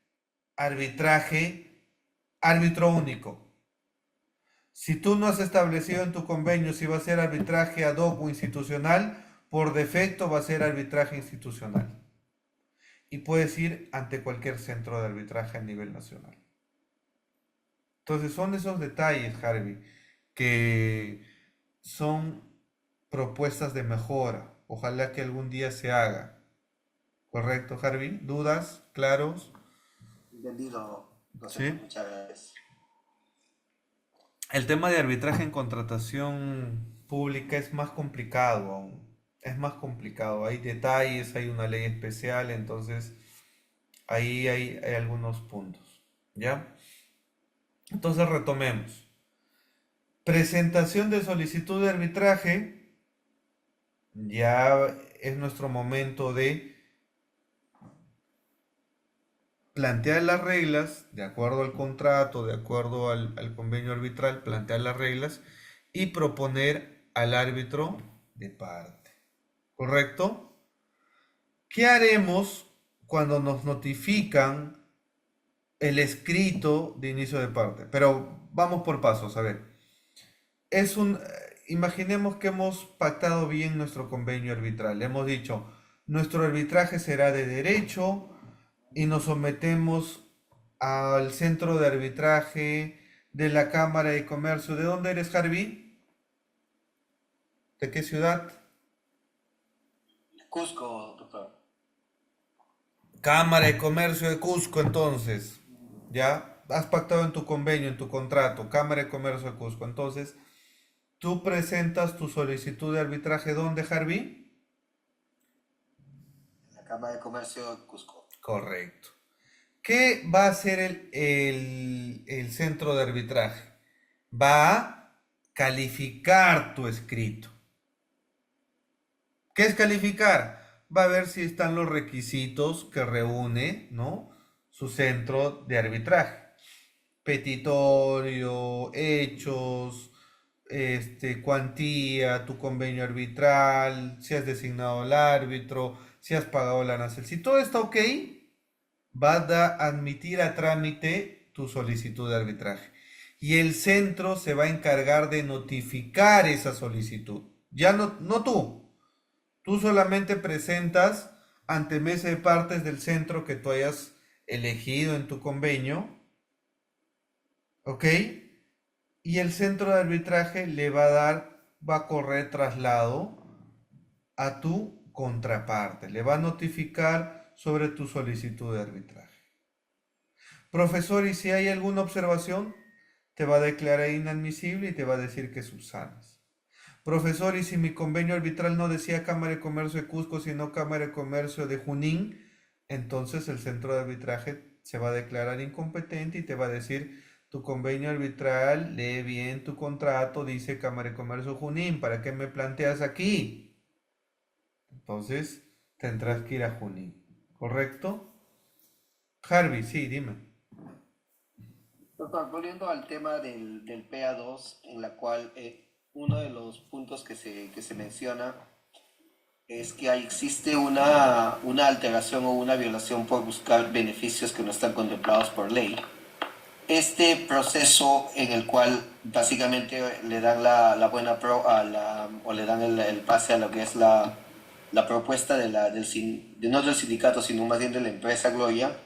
árbitro único. Si tú no has establecido en tu convenio si va a ser arbitraje ad hoc o institucional, por defecto va a ser arbitraje institucional. Y puedes ir ante cualquier centro de arbitraje a nivel nacional. Entonces son esos detalles, Harvey, que son propuestas de mejora. Ojalá que algún día se haga. ¿Correcto, Harvey? ¿Dudas? ¿Claros? Entendido. No sé, Sí. muchas gracias. El tema de arbitraje en contratación pública es más complicado aún. Es más complicado. Hay detalles, hay una ley especial, entonces ahí hay algunos puntos. ¿Ya? Entonces retomemos. Presentación de solicitud de arbitraje. Ya es nuestro momento de plantear las reglas, de acuerdo al contrato, de acuerdo al convenio arbitral, plantear las reglas y proponer al árbitro de parte. ¿Correcto? ¿Qué haremos cuando nos notifican el escrito de inicio de parte? Pero vamos por pasos, a ver. Imaginemos que hemos pactado bien nuestro convenio arbitral. Hemos dicho, nuestro arbitraje será de derecho y nos sometemos al centro de arbitraje de la Cámara de Comercio. ¿De dónde eres, Harvey? ¿De qué ciudad? Cusco, doctor. Cámara de Comercio de Cusco, entonces. ¿Ya? Has pactado en tu convenio, en tu contrato, Cámara de Comercio de Cusco. Entonces, tú presentas tu solicitud de arbitraje, ¿dónde, Harvey? La Cámara de Comercio de Cusco. Correcto. ¿Qué va a hacer el centro de arbitraje? Va a calificar tu escrito. ¿Qué es calificar? Va a ver si están los requisitos que reúne, ¿no?, su centro de arbitraje. Petitorio, hechos, cuantía, tu convenio arbitral, si has designado al árbitro, si has pagado la arancel. Si todo está ok, va a admitir a trámite tu solicitud de arbitraje. Y el centro se va a encargar de notificar esa solicitud. Ya no tú. Tú solamente presentas ante mesa de partes del centro que tú hayas elegido en tu convenio. ¿Ok? Y el centro de arbitraje va a correr traslado a tu contraparte. Le va a notificar sobre tu solicitud de arbitraje. Profesor, y si hay alguna observación, te va a declarar inadmisible y te va a decir que subsanes. Profesor, y si mi convenio arbitral no decía Cámara de Comercio de Cusco, sino Cámara de Comercio de Junín, entonces el centro de arbitraje se va a declarar incompetente y te va a decir, tu convenio arbitral, lee bien tu contrato, dice Cámara de Comercio Junín, ¿para qué me planteas aquí? Entonces tendrás que ir a Junín, ¿correcto? Harvey, sí, dime. Doctor, volviendo al tema del PA2, en la cual uno de los puntos que se menciona es que existe una alteración o una violación por buscar beneficios que no están contemplados por ley. Este proceso en el cual básicamente le dan la buena pro o le dan el pase a lo que es la propuesta no del sindicato, sino más bien de la empresa Gloria,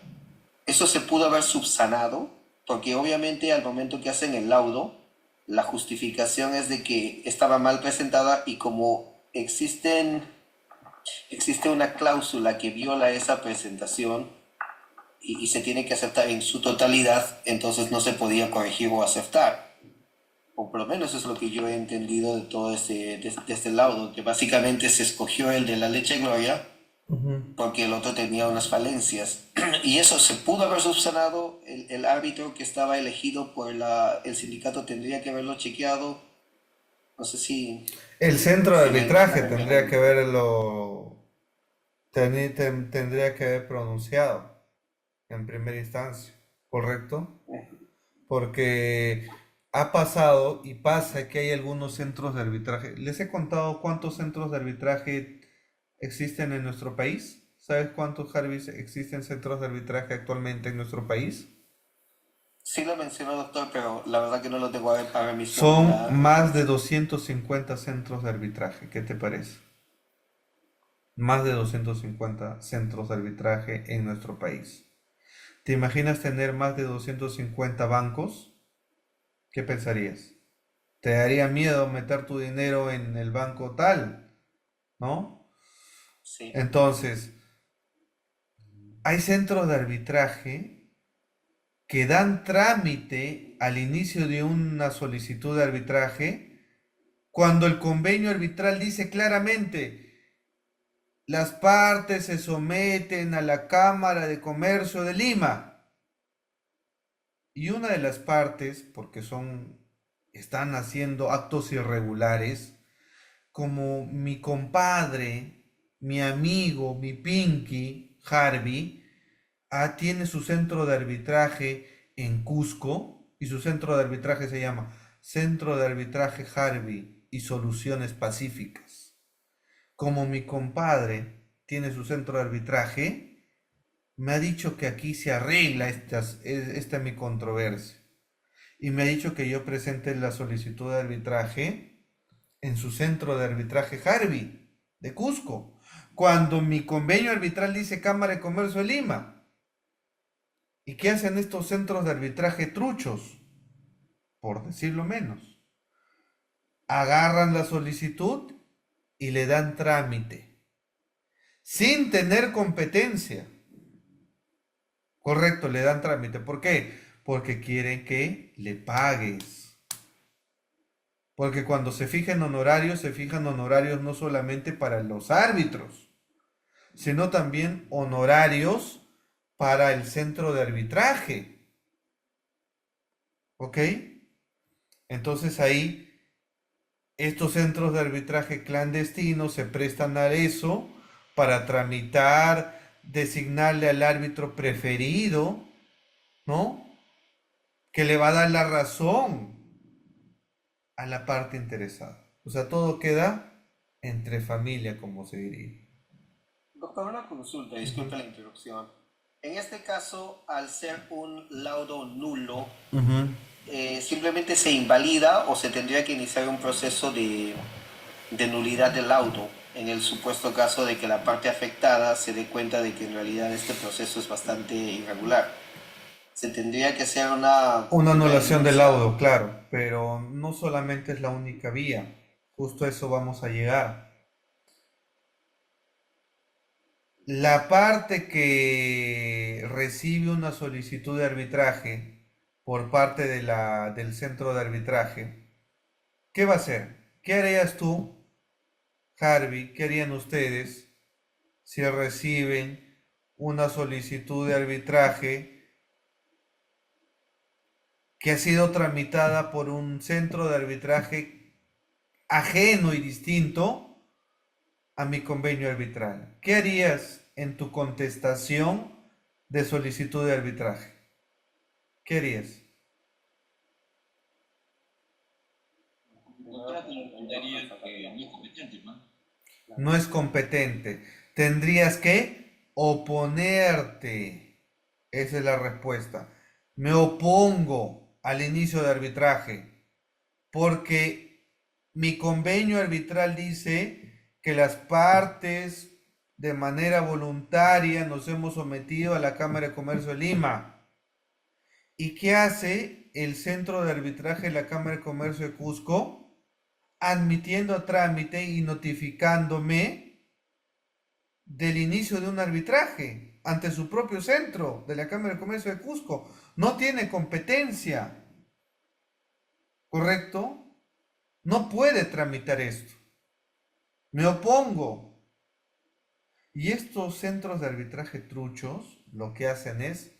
eso se pudo haber subsanado, porque obviamente al momento que hacen el laudo, la justificación es de que estaba mal presentada y como existe una cláusula que viola esa presentación y se tiene que aceptar en su totalidad, entonces no se podía corregir o aceptar. O por lo menos eso es lo que yo he entendido de todo de este laudo, que básicamente se escogió el de la leche Gloria porque el otro tenía unas falencias. Y eso se pudo haber subsanado, el árbitro que estaba elegido por el sindicato tendría que haberlo chequeado, no sé si... El centro de arbitraje tendría que haberlo, tendría que haber pronunciado en primera instancia, ¿correcto? Porque ha pasado y pasa que hay algunos centros de arbitraje. ¿Les he contado cuántos centros de arbitraje existen en nuestro país? ¿Sabes cuántos, Jarvis, existen centros de arbitraje actualmente en nuestro país? Sí lo mencionó, doctor, pero la verdad que no lo tengo ahora mismo. Son más de 250 centros de arbitraje. ¿Qué te parece? Más de 250 centros de arbitraje en nuestro país. ¿Te imaginas tener más de 250 bancos? ¿Qué pensarías? ¿Te daría miedo meter tu dinero en el banco tal? ¿No? Sí. Entonces, hay centros de arbitraje que dan trámite al inicio de una solicitud de arbitraje cuando el convenio arbitral dice claramente: las partes se someten a la Cámara de Comercio de Lima. Y una de las partes, porque están haciendo actos irregulares, como mi compadre, mi amigo, mi Pinky, Harvey, tiene su centro de arbitraje en Cusco y su centro de arbitraje se llama Centro de Arbitraje Harvey y Soluciones Pacíficas. Como mi compadre tiene su centro de arbitraje, me ha dicho que aquí se arregla esta mi controversia. Y me ha dicho que yo presente la solicitud de arbitraje en su centro de arbitraje Harvey de Cusco, cuando mi convenio arbitral dice Cámara de Comercio de Lima. ¿Y qué hacen estos centros de arbitraje truchos? Por decirlo menos. Agarran la solicitud y le dan trámite, sin tener competencia. Correcto, le dan trámite. ¿Por qué? Porque quieren que le pagues. Porque cuando se fijan honorarios no solamente para los árbitros, sino también honorarios para el centro de arbitraje. ¿Ok? Entonces ahí estos centros de arbitraje clandestinos se prestan a eso para tramitar, designarle al árbitro preferido, ¿no? Que le va a dar la razón a la parte interesada. O sea, todo queda entre familia, como se diría. Doctor, una consulta, disculpe la interrupción. En este caso, al ser un laudo nulo, simplemente se invalida o se tendría que iniciar un proceso de nulidad del laudo en el supuesto caso de que la parte afectada se dé cuenta de que en realidad este proceso es bastante irregular. Se tendría que hacer una anulación del laudo, claro, pero no solamente es la única vía, justo a eso vamos a llegar. La parte que recibe una solicitud de arbitraje por parte del centro de arbitraje, ¿qué va a hacer? ¿Qué harías tú, Harvey? ¿Qué harían ustedes si reciben una solicitud de arbitraje que ha sido tramitada por un centro de arbitraje ajeno y distinto a mi convenio arbitral. ¿Qué harías en tu contestación de solicitud de arbitraje? ¿Qué harías? El contrato diría que no es competente, ¿no? No es competente. Tendrías que oponerte. Esa es la respuesta. Me opongo al inicio de arbitraje porque mi convenio arbitral dice que las partes de manera voluntaria nos hemos sometido a la Cámara de Comercio de Lima. ¿Y qué hace el Centro de Arbitraje de la Cámara de Comercio de Cusco? Admitiendo a trámite y notificándome del inicio de un arbitraje ante su propio centro de la Cámara de Comercio de Cusco. No tiene competencia, ¿correcto? No puede tramitar esto. Me opongo. Y estos centros de arbitraje truchos lo que hacen es,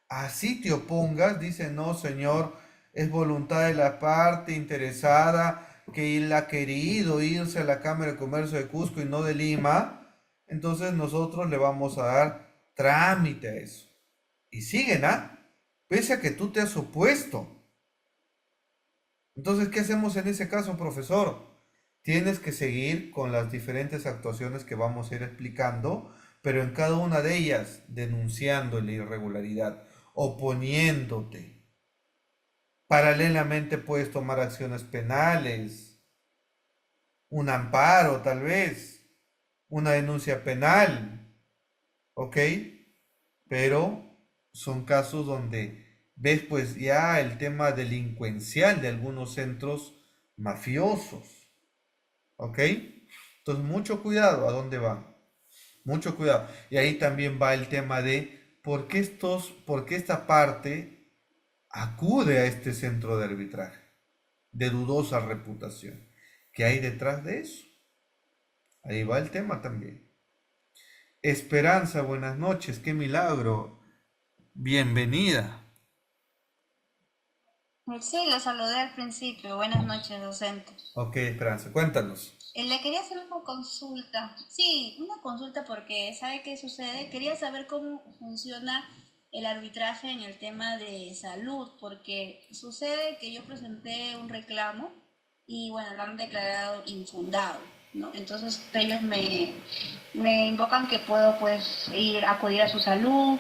así te opongas, dicen, no señor, es voluntad de la parte interesada que él ha querido irse a la Cámara de Comercio de Cusco y no de Lima, entonces nosotros le vamos a dar trámite a eso. Y siguen, pese a que tú te has opuesto. Entonces, ¿qué hacemos en ese caso, profesor? Tienes que seguir con las diferentes actuaciones que vamos a ir explicando, pero en cada una de ellas denunciando la irregularidad, oponiéndote. Paralelamente puedes tomar acciones penales, un amparo tal vez, una denuncia penal, ¿ok? Pero son casos donde ves pues ya el tema delincuencial de algunos centros mafiosos, ¿ok? Entonces mucho cuidado a dónde va, mucho cuidado. Y ahí también va el tema de por qué esta parte acude a este centro de arbitraje de dudosa reputación. ¿Qué hay detrás de eso? Ahí va el tema también. Esperanza, buenas noches, qué milagro. Bienvenida. Sí, la saludé al principio. Buenas noches, docente. Ok, Esperanza, cuéntanos. Le quería hacer una consulta. Sí, una consulta porque ¿sabe qué sucede? Quería saber cómo funciona el arbitraje en el tema de salud, porque sucede que yo presenté un reclamo y bueno, lo han declarado infundado, ¿no? Entonces ellos me invocan que puedo pues acudir a su salud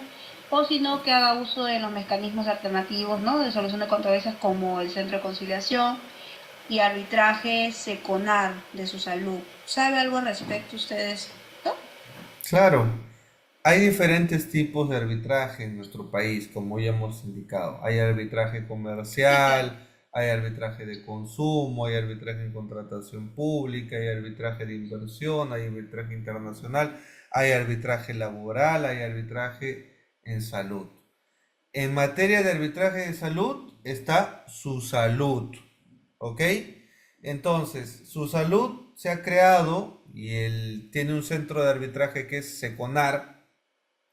o si no que haga uso de los mecanismos alternativos, ¿no? De solución de controversias como el Centro de Conciliación y Arbitraje SECONAR de su salud. ¿Sabe algo al respecto ustedes? ¿No? Claro. Hay diferentes tipos de arbitraje en nuestro país, como ya hemos indicado. Hay arbitraje comercial, hay arbitraje de consumo, hay arbitraje en contratación pública, hay arbitraje de inversión, hay arbitraje internacional, hay arbitraje laboral, hay arbitraje en salud. En materia de arbitraje de salud está su salud, ¿ok? Entonces, su salud se ha creado y él tiene un centro de arbitraje que es SECONAR,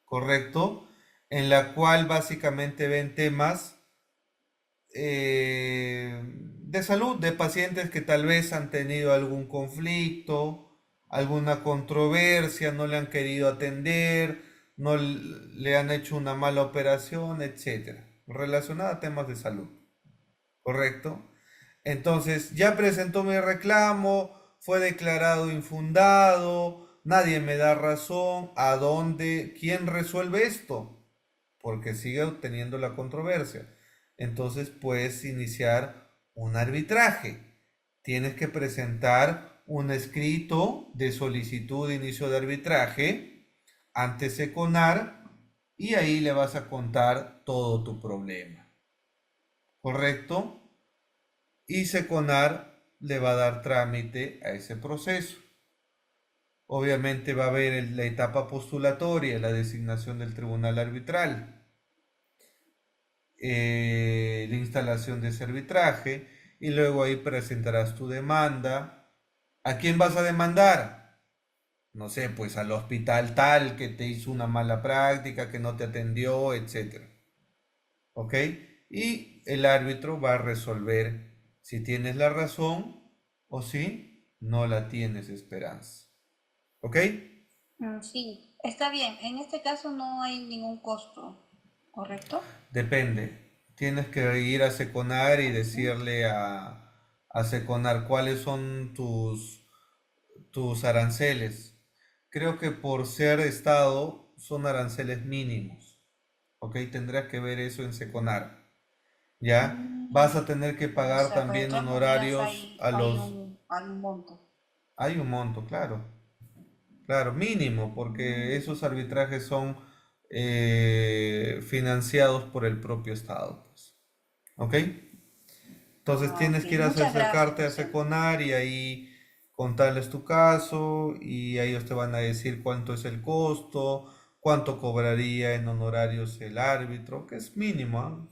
¿correcto? En la cual básicamente ven temas de salud de pacientes que tal vez han tenido algún conflicto, alguna controversia, no le han querido atender, no le han hecho una mala operación, etcétera, relacionada a temas de salud, ¿correcto? Entonces, ya presentó mi reclamo, fue declarado infundado, nadie me da razón, ¿a dónde? ¿Quién resuelve esto? Porque sigue obteniendo la controversia. Entonces puedes iniciar un arbitraje. Tienes que presentar un escrito de solicitud de inicio de arbitraje ante SECONAR y ahí le vas a contar todo tu problema. ¿Correcto? Y SECONAR le va a dar trámite a ese proceso. Obviamente va a haber la etapa postulatoria, la designación del tribunal arbitral, la instalación de ese arbitraje y luego ahí presentarás tu demanda. ¿A quién vas a demandar? No sé, pues al hospital tal que te hizo una mala práctica, que no te atendió, etc. ¿Ok? Y el árbitro va a resolver si tienes la razón o si no la tienes, Esperanza. ¿Ok? Sí, está bien. En este caso no hay ningún costo, ¿correcto? Depende. Tienes que ir a Seconar y decirle a Seconar cuáles son tus aranceles. Creo que por ser Estado son aranceles mínimos. ¿Ok? Tendrás que ver eso en Seconar. ¿Ya? Vas a tener que O pagar sea, pero de también todas maneras honorarios a los... hay un monto. Hay un monto, claro. Claro, mínimo, porque esos arbitrajes son financiados por el propio Estado, pues. ¿Ok? Entonces Ah, ok, tienes que ir a muchas acercarte a gracias. Seconar y ahí contarles tu caso y ellos te van a decir cuánto es el costo, cuánto cobraría en honorarios el árbitro, que es mínimo, ¿ah?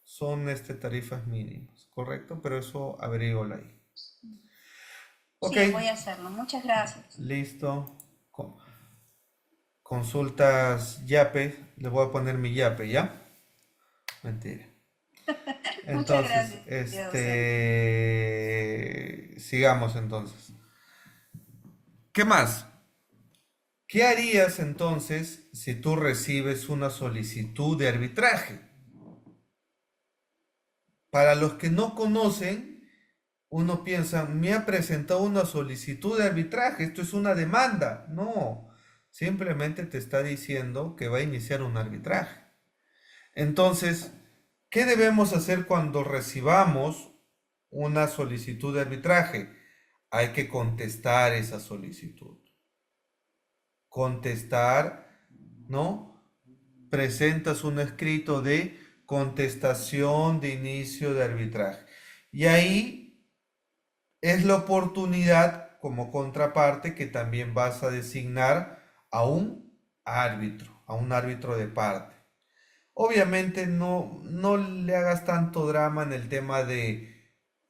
Son tarifas mínimas, ¿correcto? Pero eso averígalo ahí. Ok, Sí, voy a hacerlo. Muchas gracias. listo. Consultas YAPE, le voy a poner mi YAPE, ¿ya? Mentira. Muchas Entonces, gracias, señor docente. sigamos entonces. ¿Qué más? ¿Qué harías entonces si tú recibes una solicitud de arbitraje? Para los que no conocen, uno piensa, me ha presentado una solicitud de arbitraje, esto es una demanda. No, simplemente te está diciendo que va a iniciar un arbitraje. Entonces, ¿qué debemos hacer cuando recibamos una solicitud de arbitraje? Hay que contestar esa solicitud. Contestar, ¿no? Presentas un escrito de contestación de inicio de arbitraje. Y ahí es la oportunidad como contraparte que también vas a designar a un árbitro de parte. Obviamente no le hagas tanto drama en el tema de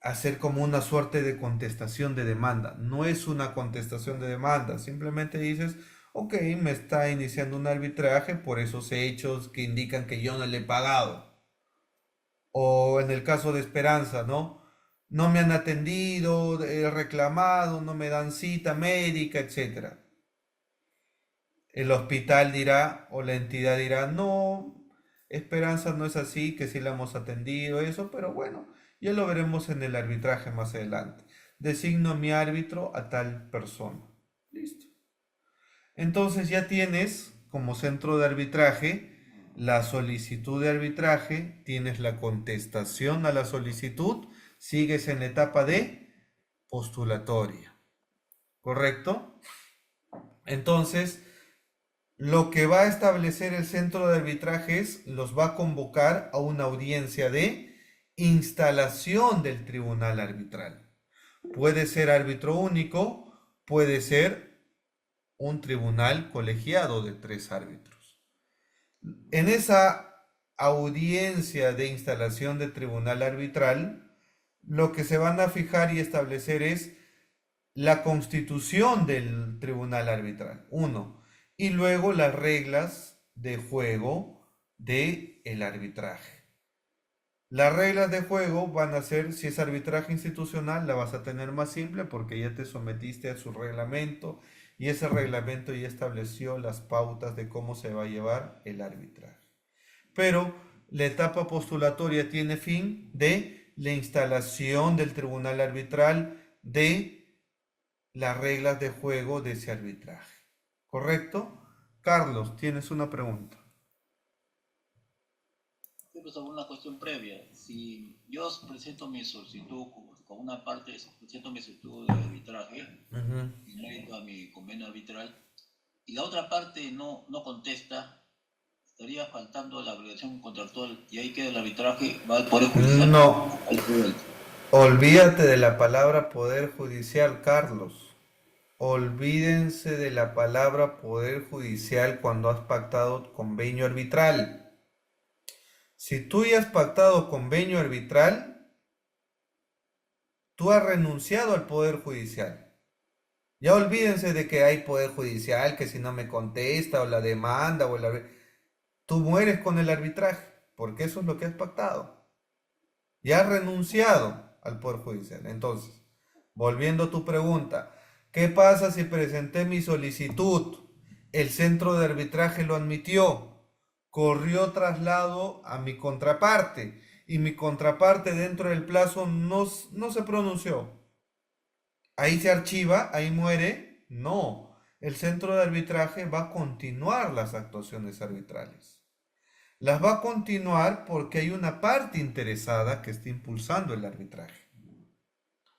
hacer como una suerte de contestación de demanda. No es una contestación de demanda, simplemente dices, ok, me está iniciando un arbitraje por esos hechos que indican que yo no le he pagado. O en el caso de Esperanza, ¿no? No me han atendido, he reclamado, no me dan cita médica, etcétera. El hospital dirá o la entidad dirá, no, Esperanza no es así, que sí la hemos atendido, eso, pero bueno, ya lo veremos en el arbitraje más adelante. Designo a mi árbitro a tal persona. Listo. Entonces ya tienes como centro de arbitraje la solicitud de arbitraje, tienes la contestación a la solicitud, sigues en la etapa de postulatoria. ¿Correcto? Entonces, lo que va a establecer el centro de arbitraje es, los va a convocar a una audiencia de instalación del tribunal arbitral. Puede ser árbitro único, puede ser un tribunal colegiado de 3 árbitros. En esa audiencia de instalación de tribunal arbitral, lo que se van a fijar y establecer es la constitución del tribunal arbitral, uno, y luego las reglas de juego del arbitraje. Las reglas de juego van a ser, si es arbitraje institucional, la vas a tener más simple porque ya te sometiste a su reglamento y ese reglamento ya estableció las pautas de cómo se va a llevar el arbitraje. Pero la etapa postulatoria tiene fin de la instalación del tribunal arbitral, de las reglas de juego de ese arbitraje. ¿Correcto? Carlos, tienes una pregunta. Sí, pues alguna cuestión previa. Si yo presento mi solicitud con una parte, presento mi solicitud de arbitraje, y mérito a mi convenio arbitral, y la otra parte no contesta, estaría faltando la obligación contractual y ahí queda el arbitraje, va al Poder Judicial. No, olvídate de la palabra Poder Judicial, Carlos. Olvídense de la palabra Poder Judicial cuando has pactado convenio arbitral. Si tú ya has pactado convenio arbitral, tú has renunciado al Poder Judicial. Ya olvídense de que hay Poder Judicial, que si no me contesta, o la demanda, tú mueres con el arbitraje, porque eso es lo que has pactado. y has renunciado al Poder Judicial. Entonces, volviendo a tu pregunta, ¿qué pasa si presenté mi solicitud? El centro de arbitraje lo admitió, corrió traslado a mi contraparte y mi contraparte dentro del plazo no se pronunció. ¿Ahí se archiva? ¿Ahí muere? No. El centro de arbitraje va a continuar las actuaciones arbitrales. Las va a continuar porque hay una parte interesada que está impulsando el arbitraje.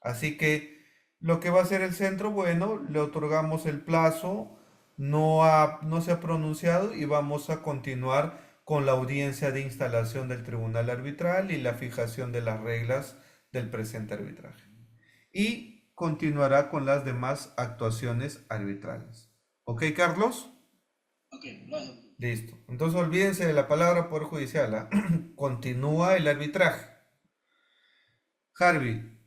Así que lo que va a hacer el centro, bueno, le otorgamos el plazo, no se ha pronunciado y vamos a continuar con la audiencia de instalación del tribunal arbitral y la fijación de las reglas del presente arbitraje. Y continuará con las demás actuaciones arbitrales. ¿Ok, Carlos? Ok, gracias. Listo. Entonces olvídense de la palabra Poder Judicial. ¿Ah? Continúa el arbitraje. Harvey,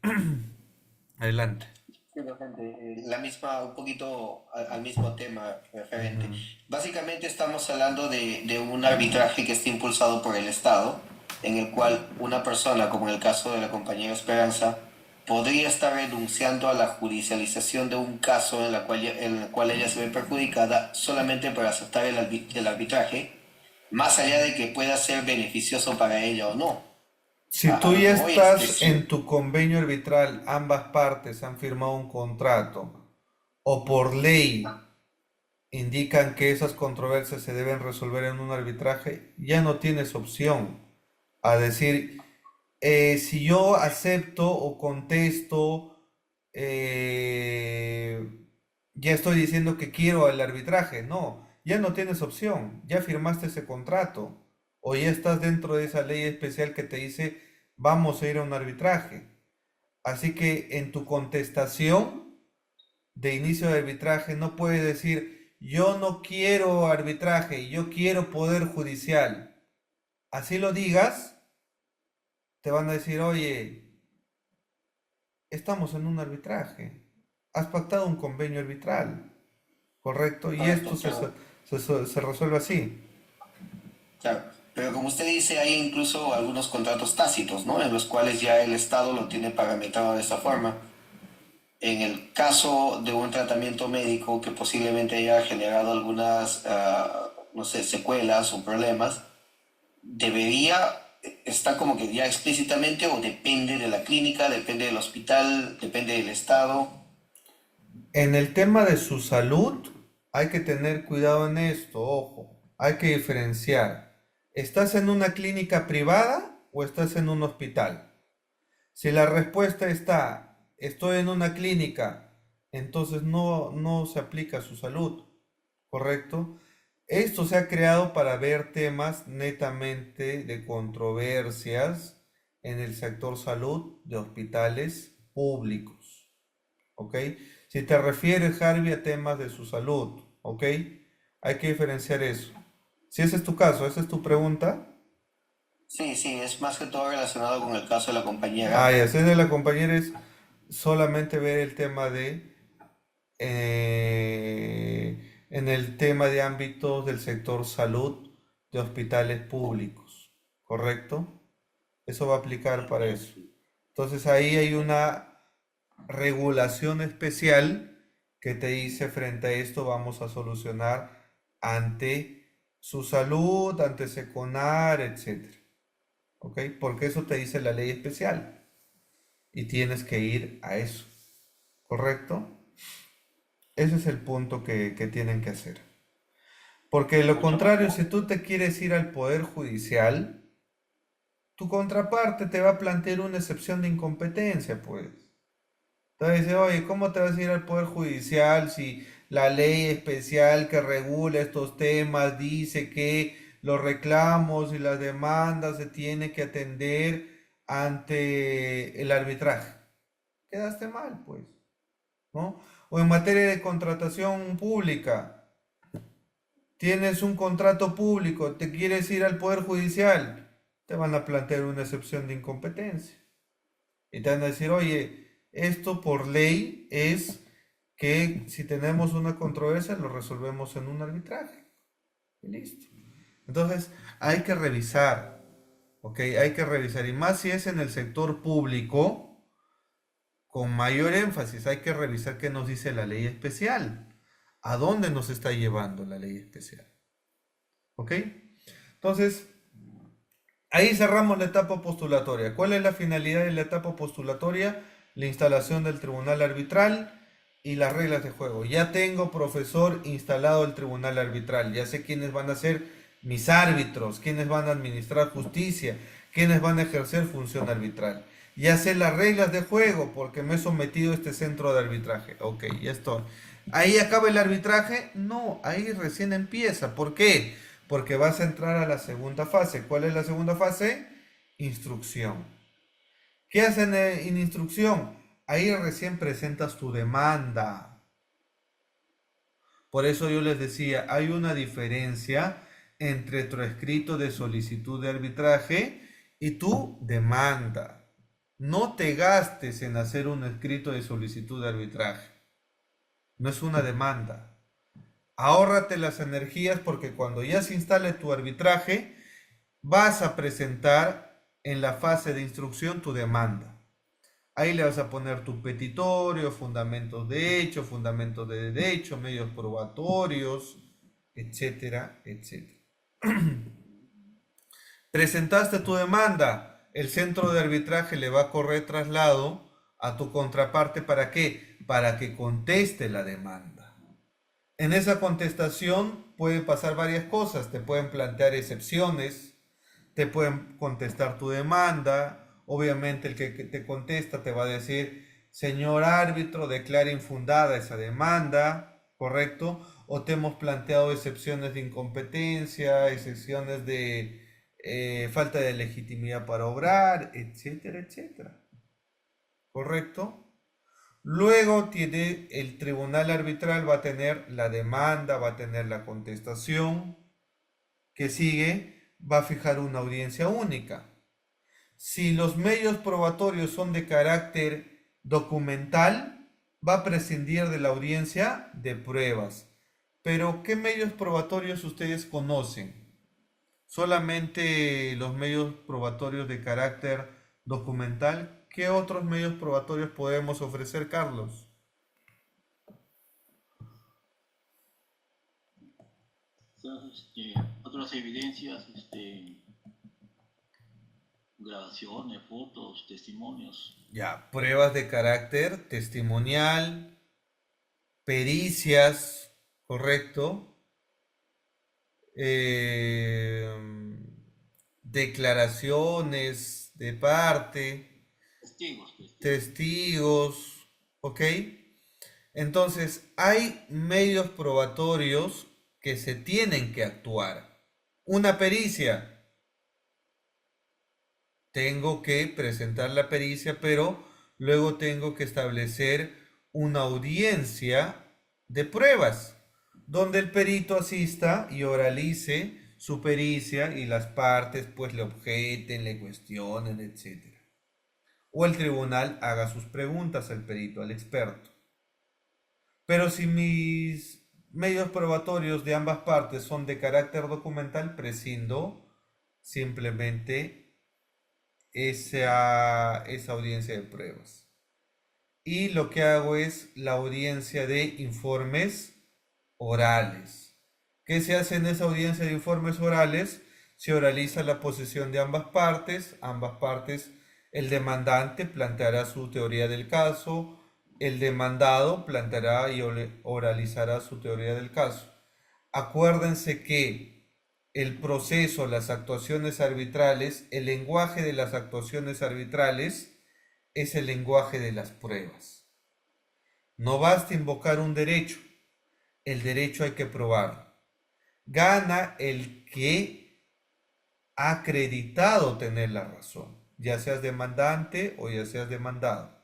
adelante. Sí, bastante. La misma, un poquito al mismo tema referente. Básicamente estamos hablando de un arbitraje que está impulsado por el Estado, en el cual una persona, como en el caso de la compañera Esperanza, podría estar renunciando a la judicialización de un caso en el cual ella se ve perjudicada solamente por aceptar el arbitraje, más allá de que pueda ser beneficioso para ella o no. Si tú ya estás en tu convenio arbitral, ambas partes han firmado un contrato o por ley indican que esas controversias se deben resolver en un arbitraje, ya no tienes opción a decir, si yo acepto o contesto, ya estoy diciendo que quiero el arbitraje. No, ya no tienes opción, ya firmaste ese contrato o ya estás dentro de esa ley especial que te dice vamos a ir a un arbitraje. Así que en tu contestación de inicio de arbitraje no puedes decir yo no quiero arbitraje, yo quiero poder judicial. Así lo digas, te van a decir, oye, estamos en un arbitraje, has pactado un convenio arbitral, ¿correcto? Y esto se resuelve así. Claro, pero como usted dice, hay incluso algunos contratos tácitos, ¿no? En los cuales ya el Estado lo tiene parametrado de esa forma. En el caso de un tratamiento médico que posiblemente haya generado algunas, no sé, secuelas o problemas, debería estar como que ya explícitamente o depende de la clínica, depende del hospital, depende del Estado. En el tema de su salud, hay que tener cuidado en esto, ojo, hay que diferenciar. ¿Estás en una clínica privada o estás en un hospital? Si la respuesta está, estoy en una clínica, entonces no se aplica a su salud, ¿correcto? Esto se ha creado para ver temas netamente de controversias en el sector salud de hospitales públicos, ¿ok? Si te refieres, Harvey, a temas de su salud, ¿ok? Hay que diferenciar eso. Si ese es tu caso, esa es tu pregunta. Sí, es más que todo relacionado con el caso de la compañera. Ah, ya, si es de la compañera es solamente ver el tema de, en el tema de ámbitos del sector salud de hospitales públicos, ¿correcto? Eso va a aplicar para eso. Entonces ahí hay una regulación especial que te dice frente a esto vamos a solucionar ante su salud, ante Seconar, etc. ¿Ok? Porque eso te dice la ley especial y tienes que ir a eso, ¿correcto? Ese es el punto que tienen que hacer. Porque de lo contrario, si tú te quieres ir al Poder Judicial, tu contraparte te va a plantear una excepción de incompetencia, pues. Entonces dice, oye, ¿cómo te vas a ir al Poder Judicial si la ley especial que regula estos temas dice que los reclamos y las demandas se tienen que atender ante el arbitraje? Quedaste mal, pues, ¿no? O en materia de contratación pública, tienes un contrato público, te quieres ir al Poder Judicial, te van a plantear una excepción de incompetencia. Y te van a decir, oye, esto por ley es que si tenemos una controversia lo resolvemos en un arbitraje. Y listo. Entonces hay que revisar ¿Ok? Hay que revisar. Y más si es en el sector público, con mayor énfasis, hay que revisar qué nos dice la ley especial. ¿A dónde nos está llevando la ley especial? ¿Ok? Entonces, ahí cerramos la etapa postulatoria. ¿Cuál es la finalidad de la etapa postulatoria? La instalación del tribunal arbitral y las reglas de juego. Ya tengo, profesor, instalado el tribunal arbitral. Ya sé quiénes van a ser mis árbitros, quiénes van a administrar justicia, quiénes van a ejercer función arbitral. Ya sé las reglas de juego porque me he sometido a este centro de arbitraje. Ok, ya estoy. ¿Ahí acaba el arbitraje? No, ahí recién empieza. ¿Por qué? Porque vas a entrar a la segunda fase. ¿Cuál es la segunda fase? Instrucción. ¿Qué hacen en instrucción? Ahí recién presentas tu demanda. Por eso yo les decía, hay una diferencia entre tu escrito de solicitud de arbitraje y tu demanda. No te gastes en hacer un escrito de solicitud de arbitraje. No es una demanda. Ahórrate las energías porque cuando ya se instale tu arbitraje, vas a presentar en la fase de instrucción tu demanda. Ahí le vas a poner tu petitorio, fundamentos de hecho, fundamentos de derecho, medios probatorios, etcétera, etcétera. Presentaste tu demanda, el centro de arbitraje le va a correr traslado a tu contraparte. ¿Para qué? Para que conteste la demanda. En esa contestación pueden pasar varias cosas. Te pueden plantear excepciones, te pueden contestar tu demanda. Obviamente el que te contesta te va a decir, señor árbitro, declara infundada esa demanda, ¿correcto? O te hemos planteado excepciones de incompetencia, excepciones de falta de legitimidad para obrar, etcétera, etcétera. ¿Correcto? Luego tiene el tribunal arbitral, va a tener la demanda, va a tener la contestación. Que sigue, va a fijar una audiencia única. Si los medios probatorios son de carácter documental, va a prescindir de la audiencia de pruebas. Pero, ¿qué medios probatorios ustedes conocen? Solamente los medios probatorios de carácter documental. ¿Qué otros medios probatorios podemos ofrecer, Carlos? Otras evidencias, grabaciones, fotos, testimonios. Ya, pruebas de carácter testimonial, pericias, ¿correcto? Declaraciones de parte, testigos, ¿ok? Entonces, hay medios probatorios que se tienen que actuar. Una pericia. Tengo que presentar la pericia, pero luego tengo que establecer una audiencia de pruebas, donde el perito asista y oralice su pericia y las partes pues le objeten, le cuestionen, etc. O el tribunal haga sus preguntas al perito, al experto. Pero si mis medios probatorios de ambas partes son de carácter documental, prescindo simplemente esa audiencia de pruebas. Y lo que hago es la audiencia de informes orales. ¿Qué se hace en esa audiencia de informes orales? Se oraliza la posición de ambas partes. El demandante planteará su teoría del caso, el demandado planteará y oralizará su teoría del caso. Acuérdense que el proceso, las actuaciones arbitrales, el lenguaje de las actuaciones arbitrales es el lenguaje de las pruebas. No basta invocar un derecho, el derecho hay que probarlo. Gana el que ha acreditado tener la razón, ya seas demandante o ya seas demandado.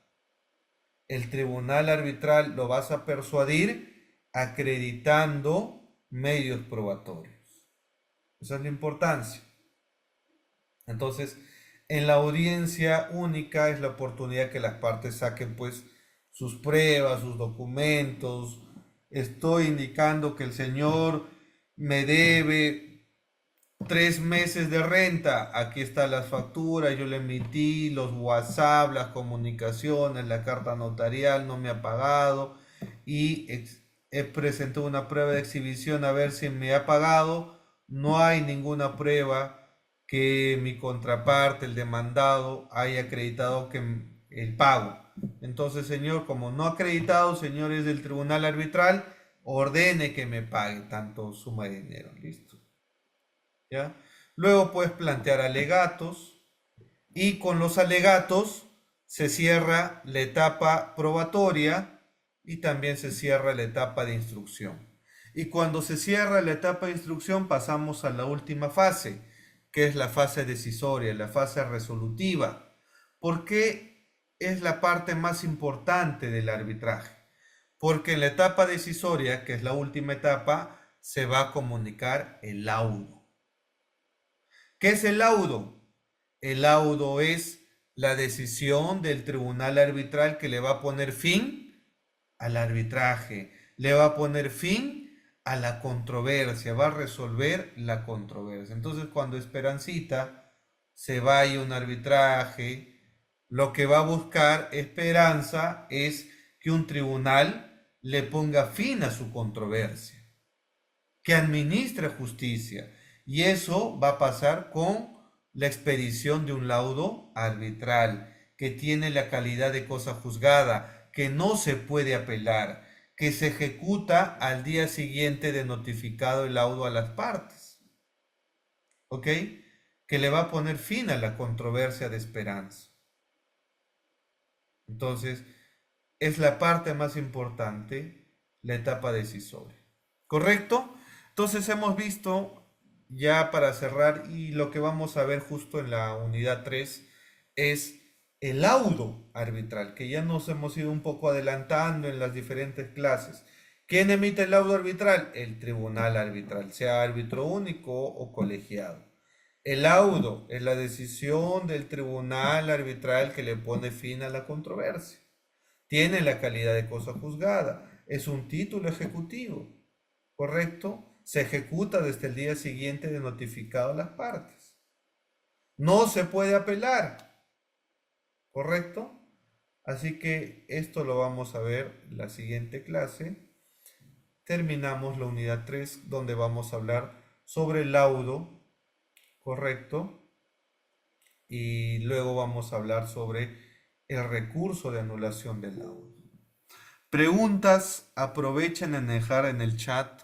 El tribunal arbitral lo vas a persuadir acreditando medios probatorios. Esa es la importancia. Entonces, en la audiencia única es la oportunidad que las partes saquen pues sus pruebas, sus documentos. Estoy indicando que el señor me debe 3 meses de renta, aquí están las facturas, yo le emití los WhatsApp, las comunicaciones, la carta notarial, no me ha pagado y he presentado una prueba de exhibición a ver si me ha pagado. No hay ninguna prueba que mi contraparte, el demandado, haya acreditado que el pago. Entonces, señor, como no ha acreditado, señores del tribunal arbitral, ordene que me pague tanto suma de dinero. Listo. ¿Ya? Luego puedes plantear alegatos y con los alegatos se cierra la etapa probatoria y también se cierra la etapa de instrucción. Y cuando se cierra la etapa de instrucción pasamos a la última fase, que es la fase decisoria, la fase resolutiva. ¿Por qué es la parte más importante del arbitraje? Porque en la etapa decisoria, que es la última etapa, se va a comunicar el laudo. ¿Qué es el laudo? El laudo es la decisión del tribunal arbitral que le va a poner fin al arbitraje, le va a poner fin a la controversia, va a resolver la controversia. Entonces, cuando Esperancita se vaya a un arbitraje, lo que va a buscar Esperanza es que un tribunal le ponga fin a su controversia, que administre justicia. Y eso va a pasar con la expedición de un laudo arbitral, que tiene la calidad de cosa juzgada, que no se puede apelar, que se ejecuta al día siguiente de notificado el laudo a las partes. ¿Ok? Que le va a poner fin a la controversia de Esperanza. Entonces, es la parte más importante, la etapa decisoria. ¿Correcto? Entonces hemos visto, ya para cerrar, y lo que vamos a ver justo en la unidad 3 es el laudo arbitral, que ya nos hemos ido un poco adelantando en las diferentes clases. ¿Quién emite el laudo arbitral? El tribunal arbitral, sea árbitro único o colegiado. El laudo es la decisión del tribunal arbitral que le pone fin a la controversia. Tiene la calidad de cosa juzgada. Es un título ejecutivo. ¿Correcto? Se ejecuta desde el día siguiente de notificado a las partes. No se puede apelar. ¿Correcto? Así que esto lo vamos a ver en la siguiente clase. Terminamos la unidad 3 donde vamos a hablar sobre el laudo. ¿Correcto? Y luego vamos a hablar sobre el recurso de anulación del laudo. Preguntas, aprovechen en dejar en el chat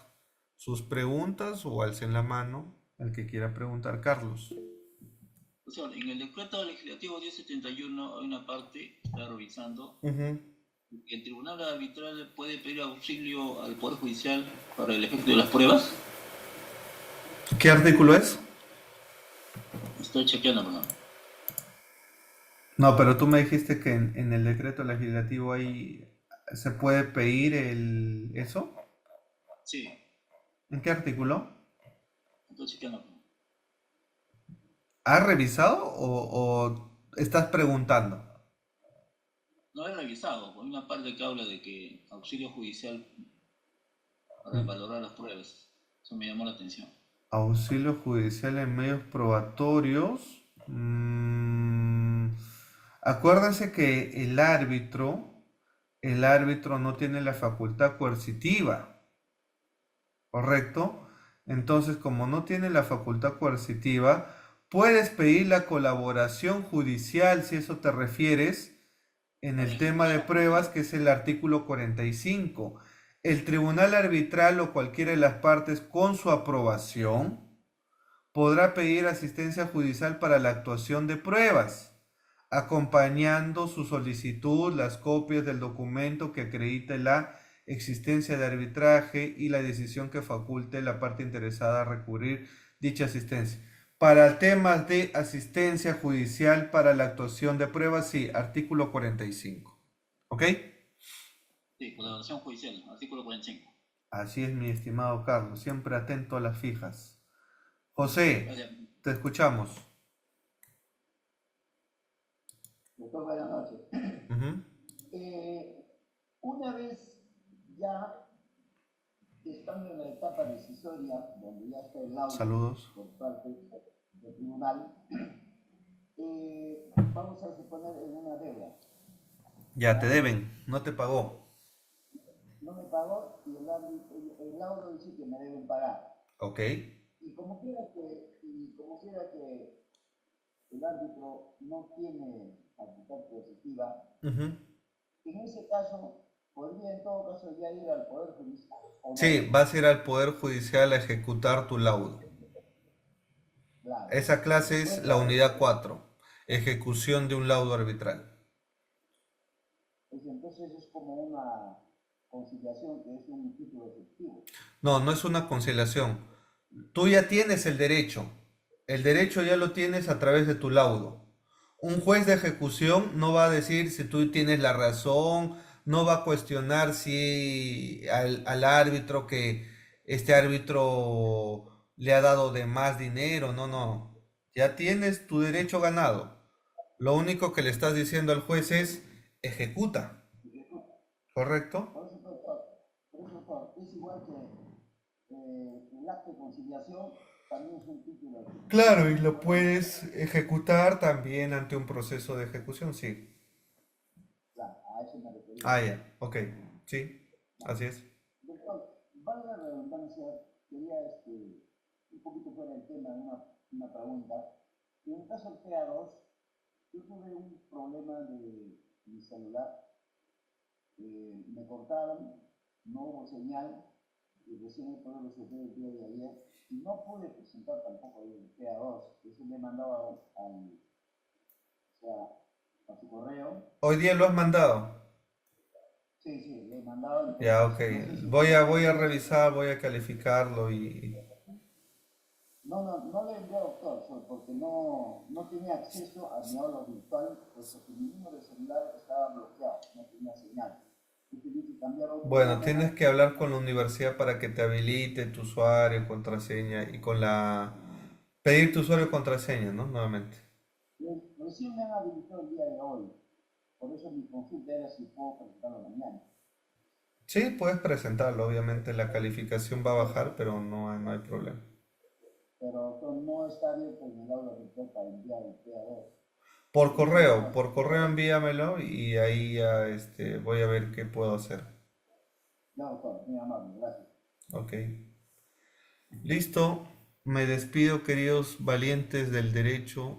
sus preguntas o alcen la mano el que quiera preguntar. Carlos. Profesor, en el decreto legislativo 1071 hay una parte, está revisando, que el tribunal arbitral puede pedir auxilio al Poder Judicial para el efecto de las pruebas. ¿Qué artículo es? Estoy chequeando, perdón. No, pero tú me dijiste que en el decreto legislativo ahí se puede pedir eso. Sí, ¿En qué artículo? estoy chequeando. ¿Has revisado o estás preguntando? No he revisado, hay una parte que habla de que auxilio judicial para valorar las pruebas. Eso me llamó la atención. Auxilio judicial en medios probatorios. Acuérdense que el árbitro no tiene la facultad coercitiva, ¿correcto? Entonces, como no tiene la facultad coercitiva, puedes pedir la colaboración judicial, si eso te refieres, en el tema de pruebas, que es el artículo 45. El tribunal arbitral o cualquiera de las partes, con su aprobación, podrá pedir asistencia judicial para la actuación de pruebas, acompañando su solicitud, las copias del documento que acredite la existencia de arbitraje y la decisión que faculte la parte interesada a recurrir dicha asistencia. Para temas de asistencia judicial para la actuación de pruebas, sí, artículo 45. ¿Ok? Sí, colaboración judicial, artículo 45. Así es, mi estimado Carlos, siempre atento a las fijas. José, te escuchamos. Doctor, buenas noches. Una vez ya estando en la etapa decisoria, donde ya está el laudo Saludos. por parte del tribunal, vamos a suponer en una deuda. Ya te deben, no te pagó. No me pagó y el laudo dice que me deben pagar. Ok. Y como quiera que el árbitro no tiene facultad coercitiva, Ujú. en ese caso, podría en todo caso ya ir al Poder Judicial. ¿O no? Sí, vas a ir al Poder Judicial a ejecutar tu laudo. Claro. Esa clase es Bueno, la unidad 4, ejecución de un laudo arbitral. pues entonces es como una conciliación que es un título efectivo. No, no es una conciliación. Tú ya tienes el derecho. El derecho ya lo tienes a través de tu laudo. Un juez de ejecución no va a decir si tú tienes la razón, no va a cuestionar si al árbitro que este árbitro le ha dado de más dinero. No, no. Ya tienes tu derecho ganado. Lo único que le estás diciendo al juez es ejecuta. ¿Correcto? Por eso, doctor, es igual que el acto de conciliación también es un título efectivo. Claro, y lo puedes ejecutar también ante un proceso de ejecución, sí. Claro, a eso me refería. Ah, ya, ok, sí, así es. Doctor, valga la redundancia, quería un poquito fuera del tema, una pregunta. En el caso del PA2, yo tuve un problema de mi celular. Me cortaron, no hubo señal, y recién he podido resolver el día de ayer, y no pude presentar tampoco el PA2. Eso me mandaba a su correo. Hoy día lo has mandado. Sí, le he mandado. Ya, ok. Entonces, no sé si Voy a revisar, voy a calificarlo y... No le envié, doctor, porque no tenía acceso a mi aula virtual, pues porque mi número de celular estaba bloqueado, no tenía señal. Yo tenía que cambiar otro Bueno, número. tienes que hablar con la universidad para que te habilite tu usuario, contraseña y con la... Pedir tu usuario y contraseña, ¿no? Nuevamente. Recién me han habilitado el día de hoy, por eso mi consulta era si puedo presentarlo mañana. Sí, puedes presentarlo, obviamente la calificación va a bajar, pero no hay problema. Pero doctor, no está abierto en el aula virtual para enviar el PA2. Por correo envíamelo y ahí ya voy a ver qué puedo hacer. Ya, doctor, muy amable, gracias. Ok. Listo. Me despido, queridos valientes del derecho.